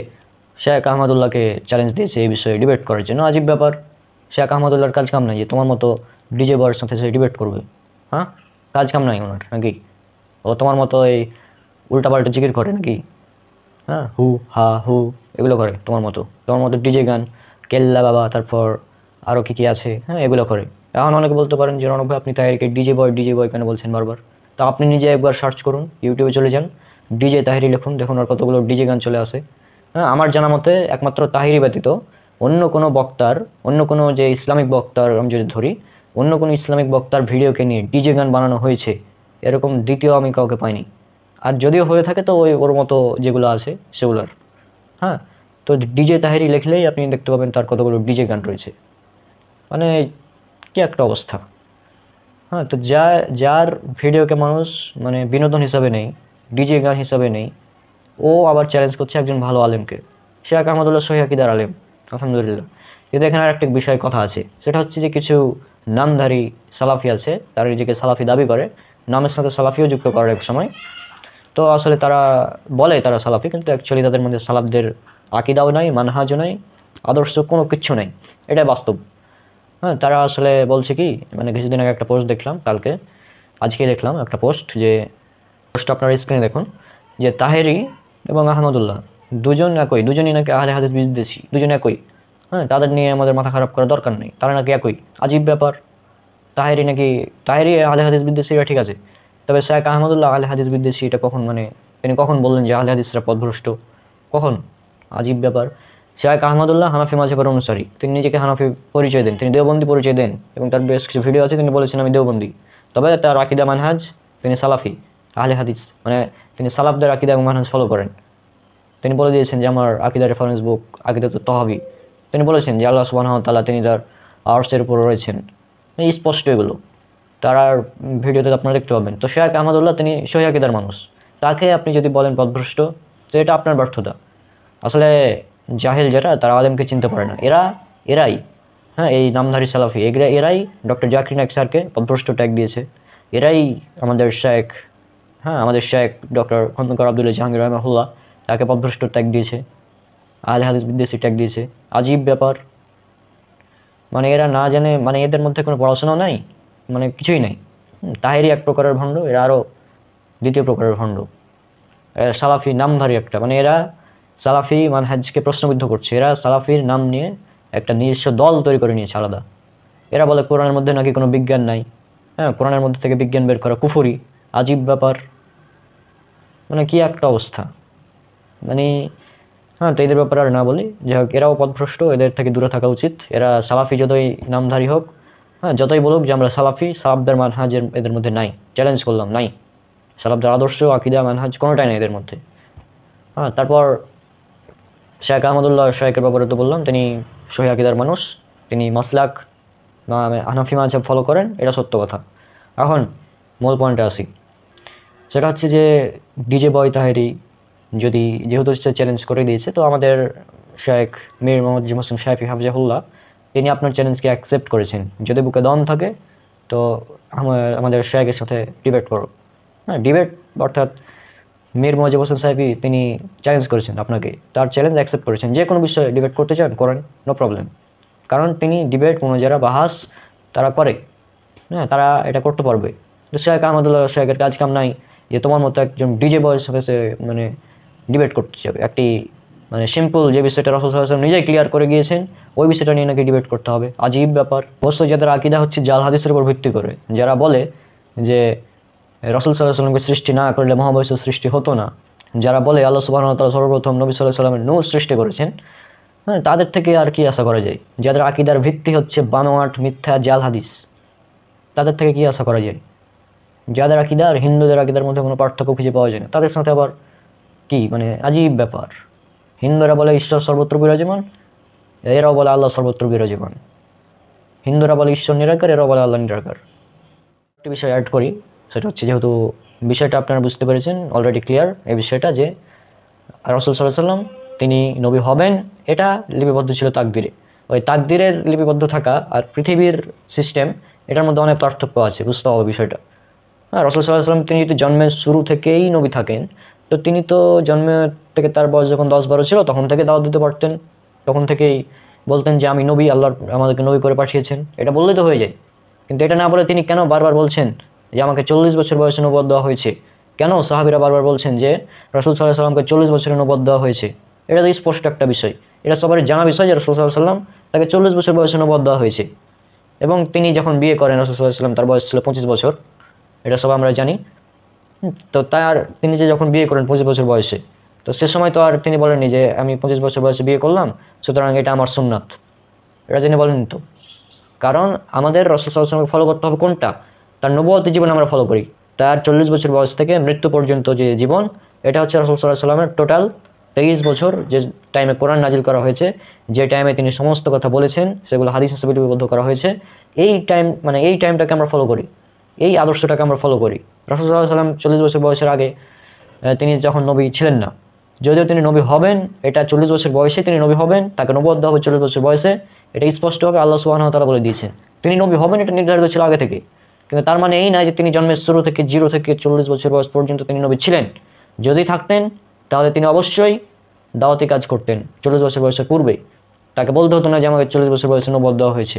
শেখ আহমদুল্লাহকে চ্যালেঞ্জ দিয়েছে এই বিষয়ে ডিবেট করার জন্য। আজীব ব্যাপার, শেখ আহমদুল্লাহর কাজ কাম নাই যে তোমার মতো ডিজে বয়ের সাথে সে ডিবেট করবে। হ্যাঁ, কাজ কাম নাই ওনার নাকি? ও তোমার মতো এই উল্টাপাল্টা জিকির করে নাকি? হ্যাঁ, হু হা হু এগুলো করে তোমার মতো ডিজে গান, কেল্লা বাবা, তারপর আরও কী কী আছে, হ্যাঁ এগুলো করে। এখন অনেকে বলতে পারেন যে রণক ভাই আপনি তাহেরিকে ডিজে বয় কেন বলছেন বারবার? তো আপনি নিজে একবার সার্চ করুন, ইউটিউবে চলে যান, ডিজে তাহেরি লিখুন, দেখুন আর কতগুলো ডিজে গান চলে আসে। হ্যাঁ, আমার জানা মতে একমাত্র তাহেরি ব্যতীত অন্য কোনো যে ইসলামিক বক্তার আমি যদি ধরি, অন্য কোনো ইসলামিক বক্তার ভিডিওকে নিয়ে ডিজে গান বানানো হয়েছে এরকম দ্বিতীয় আমি কাউকে পাইনি। আর যদিও হয়ে থাকে তো ওর মতো যেগুলো আছে সেগুলোর। হ্যাঁ, তো ডিজে তাহেরি লিখলেই আপনি দেখতে পাবেন তার কতগুলো ডিজে গান রয়েছে। মানে কি একটা অবস্থা। হ্যাঁ, তো যার ভিডিওকে মানুষ মানে বিনোদন হিসাবে নেই, ডিজে গান হিসাবে নেই, ও আবার চ্যালেঞ্জ করছে একজন ভালো আলেমকে। শেখ আহমদুল্লাহ সহিহ আকীদার আলেম, আলহামদুলিল্লাহ। কিন্তু এখানে আর একটা বিষয় কথা আছে, সেটা হচ্ছে যে কিছু নামধারী সালাফি আছে, তারা নিজেকে সালাফি দাবি করে, নামের সাথে সালাফিও যুক্ত করার এক সময়। তো আসলে তারা বলে তারা সালাফি, কিন্তু অ্যাকচুয়ালি তাদের মধ্যে সালাফদের আকীদাও নাই, মানহাজও নাই, আদর্শ কোনো কিচ্ছু নাই, এটাই বাস্তব। হ্যাঁ, তারা আসলে বলছে কি, মানে কিছুদিন আগে একটা পোস্ট দেখলাম, আজকে দেখলাম একটা পোস্ট, যে পোস্ট আপনার স্ক্রিনে দেখুন, যে তাহেরি এবং আহমদুল্লাহ দুজনই নাকি আহলে হাদিস বিদ্বেষী, দুজন একই। হ্যাঁ, তাদের নিয়ে আমাদের মাথা খারাপ করার দরকার নেই, তারা নাকি একই। আজীব ব্যাপার। তাহেরি আহলে হাদিস বিদ্বেষী, এটা ঠিক আছে, তবে শেখ আহমদুল্লাহ আহলে হাদিস বিদ্বেষী এটা কখন, মানে তিনি কখন বললেন যে আহলে হাদিসরা পথভ্রষ্ট? কখন? আজীব ব্যাপার। শেখ আহমদুল্লাহ হানাফি মাযহাবের অনুসারী, তিনি নিজেকে হানাফি পরিচয় দেন, তিনি দেওবন্দি পরিচয় দেন, এবং তার বেশ কিছু ভিডিও আছে তিনি বলেছেন আমি দেওবন্দি। তবে তার আকীদা মানহাজ তিনি সালাফি, আহলে হাদিস, মানে তিনি সালাফদের আকীদা এবং মানহাজ ফলো করেন। তিনি বলে দিয়েছেন যে আমার আকীদার রেফারেন্স বুক আকীদাতুত তাহাবী। তিনি বলেছেন যে আল্লাহ সুবহানাহু ওয়া তাআলা তিনি তার আরশের উপর রয়েছেন। এই স্পষ্ট এগুলো তার ভিডিওতে আপনারা দেখতে পাবেন। তো শেখ আহমদুল্লাহ তিনি সহিহ আকীদার মানুষ, তাকে আপনি যদি বলেন পথভ্রষ্ট, তো এটা আপনার ব্যর্থতা। আসলে জাহেল যারা, তারা আলেমকে চিনতে পারে না, এরাই হ্যাঁ এই নামধারী সালাফি, এরাই ডক্টর জাকির নায়েক স্যারকে পথভ্রষ্ট ট্যাগ দিয়েছে। এরাই আমাদের শেখ ডক্টর খন্দকার আব্দুল্লাহ জাহাঙ্গীর রাহিমাহুল্লাহ তাকে পথভ্রষ্ট ট্যাগ দিয়েছে, আহলে হাদিস বিদ্বেষী ট্যাগ দিয়েছে। আজীব ব্যাপার। মানে এরা না জানে, মানে এদের মধ্যে কোনো পড়াশোনাও নাই, মানে কিছুই নাই। তাহেরি এক প্রকারের ভণ্ড, এরা আরও দ্বিতীয় প্রকারের ভণ্ড। সালাফি নামধারী একটা, মানে এরা সালাফি মানহাজকে প্রশ্নবিদ্ধ করছে, এরা সালাফির নাম নিয়ে একটা নিজস্ব দল তৈরি করে নিয়েছে আলাদা। এরা বলে কোরআনের মধ্যে নাকি কোনো বিজ্ঞান নাই। হ্যাঁ, কোরআনের মধ্যে থেকে বিজ্ঞান বের করা কুফরি। আজীব ব্যাপার। মানে কি একটা অবস্থা। মানে হ্যাঁ, তো এদের ব্যাপারে আর না বলি, যাই হোক, এরাও পথভ্রষ্ট, এদের থেকে দূরে থাকা উচিত। এরা সালাফি যতই নামধারী হোক, হ্যাঁ যতই বলুক যে আমরা সালাফি, সালাফদের মানহাজের এদের মধ্যে নাই, চ্যালেঞ্জ করলাম, নাই। সালাফদের আদর্শ, আকীদা, মানহাজ কোনোটাই নেই এদের মধ্যে। হ্যাঁ, তারপর শেখ আহমদুল্লাহ শেখের ব্যাপারে তো বললাম, তিনি সহিহ আকীদার মানুষ, তিনি মাসলাক বা হানাফি মাযহাব ফলো করেন, এটা সত্য কথা। এখন মূল পয়েন্টে আসি, সেটা হচ্ছে যে ডিজে বয় তাহেরি যেহেতু সে চ্যালেঞ্জ করে দিয়েছে, তো আমাদের শেখ মীর মোহাম্মদ হোসেন শাফি হাফিজাহুল্লাহ তিনি আপনার চ্যালেঞ্জকে অ্যাকসেপ্ট করেছেন। যদি বুকে দম থাকে তো আমাদের শেখের সাথে ডিবেট করো। হ্যাঁ, ডিবেট অর্থাৎ মীর মোহাম্মদ হোসেন সাহেবী তিনি চ্যালেঞ্জ করেছেন আপনাকে, তার চ্যালেঞ্জ অ্যাকসেপ্ট করেছেন, যে কোনো বিষয়ে ডিবেট করতে চান করেন, নো প্রবলেম। কারণ তিনি ডিবেট যারা বাহাস তারা করে, হ্যাঁ তারা এটা করতে পারবে। তো শেখ আহমদুল্লাহ শেখের কাজ কাম নাই যে তোমার মতো একজন ডিজে বয়ের সাথে মানে ডিবেট করতে যাবে। একটি মানে সিম্পল যে বিষয়টা রাসূল সাল্লাল্লাহু আলাইহি ওয়াসাল্লাম নিজেই ক্লিয়ার করে গিয়েছেন, ওই বিষয়টা নিয়ে নাকি ডিবেট করতে হবে। আজীব ব্যাপার। অবশ্যই যাদের আকীদা হচ্ছে জাল হাদিসের উপর ভিত্তি করে, যারা বলে যে রাসূল সাল্লাল্লাহু আলাইহি ওয়াসাল্লামকে সৃষ্টি না করলে মহাবিশ্বের সৃষ্টি হতো না, যারা বলে আল্লাহ সুবহানাহু ওয়া তাআলা সর্বপ্রথম নবী সাল্লাল্লাহু আলাইহি ওয়াসাল্লামের নূর সৃষ্টি করেছেন, হ্যাঁ তাদের থেকে আর কি আশা করা যায়? যাদের আকীদার ভিত্তি হচ্ছে বানোয়াট, মিথ্যা, জাল হাদিস, তাদের থেকে কি আশা করা যায়? যাদের আকীদা আর হিন্দুদের আকীদার মধ্যে কোনো পার্থক্য খুঁজে পাওয়া যায় না, তাদের সাথে আবার কি, মানে আজীব ব্যাপার। হিন্দুরা বলে ঈশ্বর সর্বত্র বিরাজমান, এরাও বলে আল্লাহ সর্বত্র বিরাজমান। হিন্দুরা বলে ঈশ্বর নিরাকার, এরাও বলে আল্লাহ নিরাকার। একটি বিষয় অ্যাড করি, সেটা হচ্ছে যেহেতু বিষয়টা আপনারা বুঝতে পেরেছেন অলরেডি ক্লিয়ার এই বিষয়টা যে রাসূল সাল্লাল্লাহু আলাইহি ওয়াসাল্লাম তিনি নবী হবেন এটা লিপিবদ্ধ ছিল তাকদিরে। ওই তাকদিরের লিপিবদ্ধ থাকা আর পৃথিবীর সিস্টেম এটার মধ্যে অনেক পার্থক্য আছে, বুঝতে হবে বিষয়টা। হ্যাঁ, রাসূল সাল্লাল্লাহু আলাইহি ওয়াসাল্লাম তিনি যদি জন্মের শুরু থেকেই নবী থাকেন, তো তিনি তো জন্মের থেকে তার বয়স যখন 10-12 ছিল তখন থেকে দাওয়াত দিতে পারতেন, তখন থেকেই বলতেন যে আমি নবী, আল্লাহ আমাদেরকে নবী করে পাঠিয়েছেন, এটা বললেই তো হয়ে যায়। কিন্তু এটা না বলে তিনি কেন বারবার বলছেন যে আমাকে 40 বছর বয়সে নবুয়ত দেওয়া হয়েছে? কেন সাহাবীরা বারবার বলছেন যে রাসূল সাল্লাল্লাহু আলাইহি ওয়াসাল্লামকে 40 বছরে নবুয়ত দেওয়া হয়েছে? এটা তো স্পষ্ট একটা বিষয়, এটা সবারই জানা বিষয় যে রাসূল সাল্লাল্লাহু আলাইহি ওয়াসাল্লাম তাকে 40 বছর বয়সে নবুয়ত দেওয়া হয়েছে। এবং তিনি যখন বিয়ে করেন রাসূল সাল্লাল্লাহু আলাইহি ওয়াসাল্লাম তার বয়স ছিল 25 বছর, এটা সব আমরা জানি। তো তিনি যে যখন বিয়ে করেন 25 বছর বয়সে, তো সে সময় তো আর তিনি বলেননি যে আমি 25 বছর বয়সে বিয়ে করলাম সুতরাং এটা আমার সুন্নাত, এটা তিনি বলেননি তো। কারণ আমাদের রাসূল সাল্লাল্লাহু আলাইহি ওয়াসাল্লামকে ফলো করতে হবে কোনটা? তার নবুয়তের জীবন আমরা ফলো করি, তার 40 বছর বয়স থেকে মৃত্যু পর্যন্ত যে জীবন, এটা হচ্ছে রাসূল সাল্লাল্লাহু আলাইহি ওয়াসাল্লামের টোটাল 23 বছর যে টাইমে কোরআন নাজিল করা হয়েছে, যে টাইমে তিনি সমস্ত কথা বলেছেন সেগুলো হাদিস হিসেবে লিপিবদ্ধ করা হয়েছে। এই টাইমটাকে আমরা ফলো করি, এই আদর্শটাকে আমরা ফলো করি। রাসূল সাল্লাল্লাহু আলাইহি ওয়াসাল্লাম 40 বছর বয়সের আগে তিনি যখন নবী ছিলেন না, যদিও তিনি নবী হবেন এটা 40 বছর বয়সে তিনি নবী হবেন, তাকে নবুয়ত দেওয়া হবে 40 বছর বয়সে, এটা স্পষ্টভাবে আল্লাহ সুবহানাহু ওয়া তাআলা বলে দিয়েছেন। তিনি নবী হবেন এটা নির্ধারিত ছিল আগে থেকে, কিন্তু তার মানে এই নয় যে তিনি জন্মের শুরু থেকে 0 থেকে 40 বছর বয়স পর্যন্ত তিনি নবী ছিলেন। যদি থাকতেন তাহলে তিনি অবশ্যই দাওয়াতি কাজ করতেন 40 বছর বয়সের পূর্বে। তাকে বলতে হতো না যে আমাকে 40 বছর বয়সে নবুয়ত দেওয়া হয়েছে,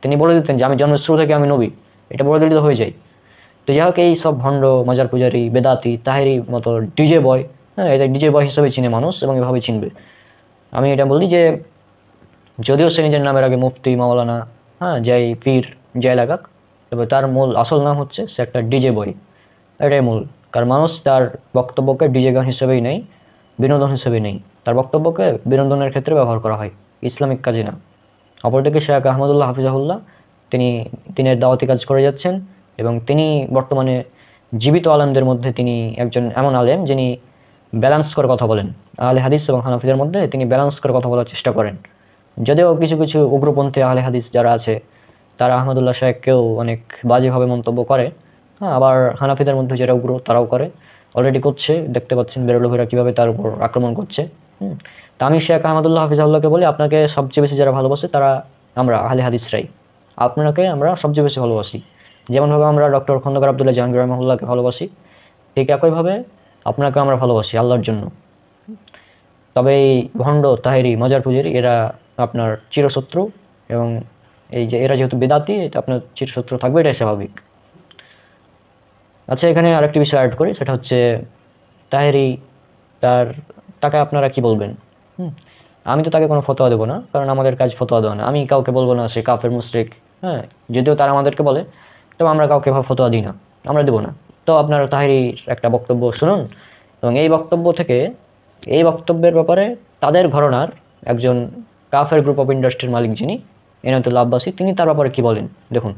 তিনি বলে দিতেন যে আমি জন্মের শুরু থেকে আমি নবী, এটা বলে দিলে হয়ে যায়। তো যাই হোক, এই সব ভণ্ড মাজার পূজারি বেদাতি তাহেরি মতো ডিজে বয়, হ্যাঁ এটা ডিজে বয় হিসেবে চিনে মানুষ এবং এভাবে চিনবে। আমি এটা বলি যে যদিও সে নিজের নামের আগে মুফতি মাওলানা যাই পীর যাই লাগাক, তবে তার মূল আসল নাম হচ্ছে সে একটা ডিজে বয়, এটাই মূল। কারণ মানুষ তার বক্তব্যকে ডিজে গান হিসেবেই নেই, বিনোদন হিসেবেই নেই, তার বক্তব্যকে বিনোদনের ক্ষেত্রে ব্যবহার করা হয়, ইসলামিক কাজে না। অপরদিকে শেখ আহমদুল্লাহ হাফিজাহুল্লাহ তিনি দাওয়াতি কাজ করে যাচ্ছেন এবং তিনি বর্তমানে জীবিত আলেমদের মধ্যে তিনি একজন এমন আলেম যিনি ব্যালেন্স করে কথা বলেন। আহলে হাদিস এবং হানাফিদের মধ্যে তিনি ব্যালেন্স করে কথা বলার চেষ্টা করেন। যদিও কিছু কিছু উগ্রপন্থী আহলে হাদিস যারা আছে তারা আহমদুল্লাহ শেখকেও অনেক বাজেভাবে মন্তব্য করে, আবার হানাফিদের মধ্যে যারা উগ্র তারাও করে, অলরেডি করছে, দেখতে পাচ্ছেন বেরলভীরা কীভাবে তার উপর আক্রমণ করছে। তা আমি শেখ আহমদুল্লাহ হাফিজাহুল্লাহকে বলি আপনাকে সবচেয়ে বেশি যারা ভালোবাসে তারা আমরা আহলে হাদিসরাই, আপনাকে আমরা সবচেয়ে বেশি ভালোবাসি। যেমনভাবে আমরা ডক্টর খন্দকার আব্দুল্লাহ জাহাঙ্গীর রহমাহুল্লাহকে ভালোবাসি, ঠিক একইভাবে আপনাকে আমরা ভালোবাসি আল্লাহর জন্য। তবে এই ভণ্ড তাহেরি মাজার পূজারি এরা আপনার চিরশত্রু, এবং এই যে এরা যেহেতু বেদাতি এটা আপনার চিরশত্রু থাকবে, এটাই স্বাভাবিক। আচ্ছা, এখানে আরেকটি বিষয় অ্যাড করি, সেটা হচ্ছে তাহেরি তাকে আপনারা কি বলবেন? আমি তো তাকে কোনো ফতোয়া দেবো না, কারণ আমাদের কাজ ফতোয়া দেওয়া না। আমি কাউকে বলবো না সে কাফের মুশরিক, যদিও তারা আমাদেরকে বলে, তবে আমরা কাউকে ফতোয়া দিই না, আমরা দেবো না। তো আপনারা তাহেরির একটা বক্তব্য শুনুন, এবং এই বক্তব্যের ব্যাপারে তাদের ঘরানার একজন কাফের গ্রুপ অফ ইন্ডাস্ট্রির মালিক যিনি এনায়েতুল্লাহ আব্বাসী, তিনি তার ব্যাপারে কি বলেন দেখুন।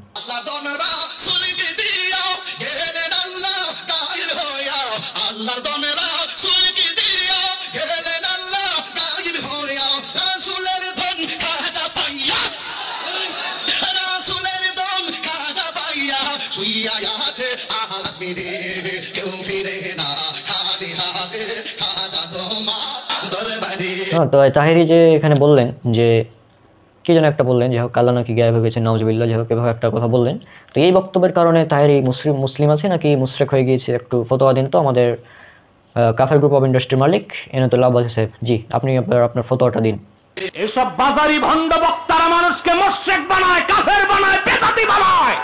তো তাহেরি যে এখানে বললেন যে কি যেন একটা বললেন, যাই হোক আল্লাহ নাকি গায়েব হয়ে গেছে নাউজুবিল্লাহ, যাই হোক এভাবে একটা কথা বললেন। তো এই বক্তব্যের কারণে তাহেরি মুসলিম আছে নাকি মুশরিক হয়ে গিয়েছে, একটু ফতোয়া দিন তো আমাদের কাফের গ্রুপ অফ ইন্ডাস্ট্রির মালিক এনায়েতুল্লাহ আব্বাসী সাহেব। জি, আপনি আপনার ফতোয়াটা দিন। এসব বাজারি ভণ্ড বক্তারা মানুষকে মুশরিক বানায়, কাফের বানায়, বেদাতি বানায়।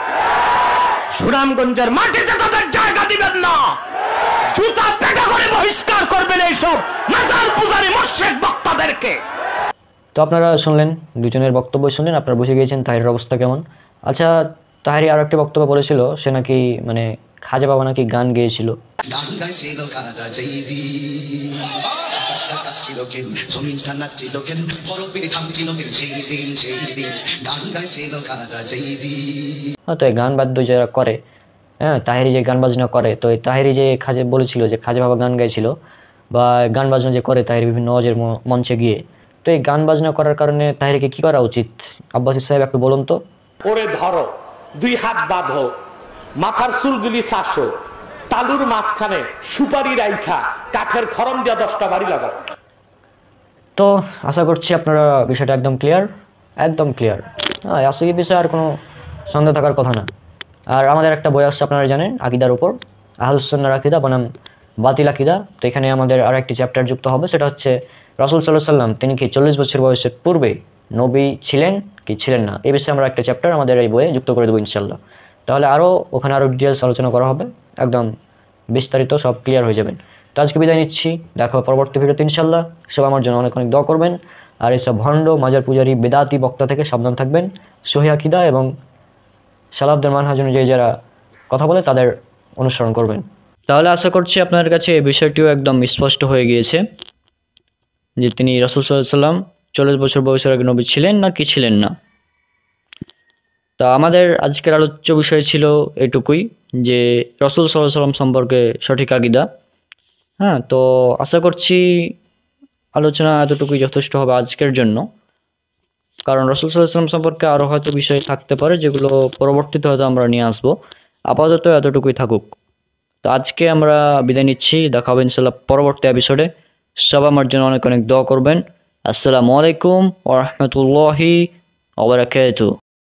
সুনামগঞ্জের মাটিতে তাদের জায়গা দিবেন না, জুতা পেটা করে বহিষ্কার করবেন এইসব মাজার পূজারী মুশরিক বক্তাদেরকে। তো আপনারা শুনলেন, দুজনের বক্তব্য শুনলেন, আপনারা বুঝে গিয়েছেন তাহেরির অবস্থা কেমন। আচ্ছা, তাহেরি আর একটা বক্তব্য বলেছিল, সে নাকি মানে খাজা বাবা নাকি গান গেয়েছিল। তো এই গান বাদ্য যারা করে, তাহেরি যে গান বাজনা করে, তো এই তাহেরি যে খাজা বলেছিল যে খাজা বাবা গান গাইছিল বা গান বাজনা যে করে তাহেরি বিভিন্ন ওয়াজের মঞ্চে গিয়ে, তো এই গান বাজনা করার কারণে তাহেরিকে কি করা উচিত আব্বাসী সাহেব একটু বলুন তো। ওরে ধরো, দুই হাত বাঁধো, মাথার চুলগুলি 400, তালুর মাঝখানে সুপারি রাইখা কাঠের খরম দিয়া 10টা বাড়ি লাগাও। তো আশা করছি আপনারা বিষয়টা একদম ক্লিয়ার, একদম ক্লিয়ার। হ্যাঁ, আসলে এই বিষয়ে আর কোনো সন্দেহ থাকার কথা না। আর আমাদের একটা বই আসছে, আপনারা জানেন, আকিদার উপর, আহলুস সুন্নাহর আকিদা বনাম বাতিল আকিদা। তো এখানে আমাদের আর একটি চ্যাপ্টার যুক্ত হবে, সেটা হচ্ছে রাসূল সাল্লাল্লাহু আলাইহি সাল্লাম তিনি কি 40 বছর বয়সের পূর্বে নবী ছিলেন কি ছিলেন না, এই বিষয়ে আমরা একটা চ্যাপ্টার আমাদের এই বইয়ে যুক্ত করে দেবো ইনশাল্লাহ। তাহলে ওখানে আরও ডিটেলস আলোচনা করা হবে, একদম বিস্তারিত সব ক্লিয়ার হয়ে যাবেন। তো আজকে বিদায় নিচ্ছি, দেখা হবে পরবর্তী ভিডিওতে ইনশাল্লাহ। সব আমার জন্য অনেক অনেক দোয়া করবেন। আর এইসব ভণ্ড মাজার পূজারী বেদাতি বক্তা থেকে সাবধান থাকবেন। সহিহ আকীদা এবং সালাফদের মানহাজ অনুযায়ী যারা কথা বলে তাদের অনুসরণ করবেন। তাহলে আশা করছি আপনার কাছে এই বিষয়টিও একদম স্পষ্ট হয়ে গিয়েছে যে তিনি রাসূল সাল্লাল্লাহু আলাইহি সাল্লাম 40 বছর বয়সের আগে নবী ছিলেন না কি ছিলেন না। তা আমাদের আজকের আলোচ্য বিষয় ছিল এটুকুই, যে রাসূল সাল্লাল্লাহু আলাইহি সাল্লাম সম্পর্কে সঠিক আকীদা। হ্যাঁ, তো আশা করছি আলোচনা এতটুকুই যথেষ্ট হবে আজকের জন্য, কারণ রাসূল সাল্লাল্লাহু আলাইহি সাল্লাম সম্পর্কে আরও হয়তো বিষয় থাকতে পারে যেগুলো পরবর্তীতে হয়তো আমরা নিয়ে আসবো। আপাতত এতটুকুই থাকুক। তো আজকে আমরা বিদায় নিচ্ছি, দেখা হবে ইনশাল্লাহ পরবর্তী এপিসোডে। সব আমার জন্য অনেক অনেক দোয়া করবেন। আসসালামু আলাইকুম ওয়া রাহমাতুল্লাহি ওয়া বারাকাতুহু।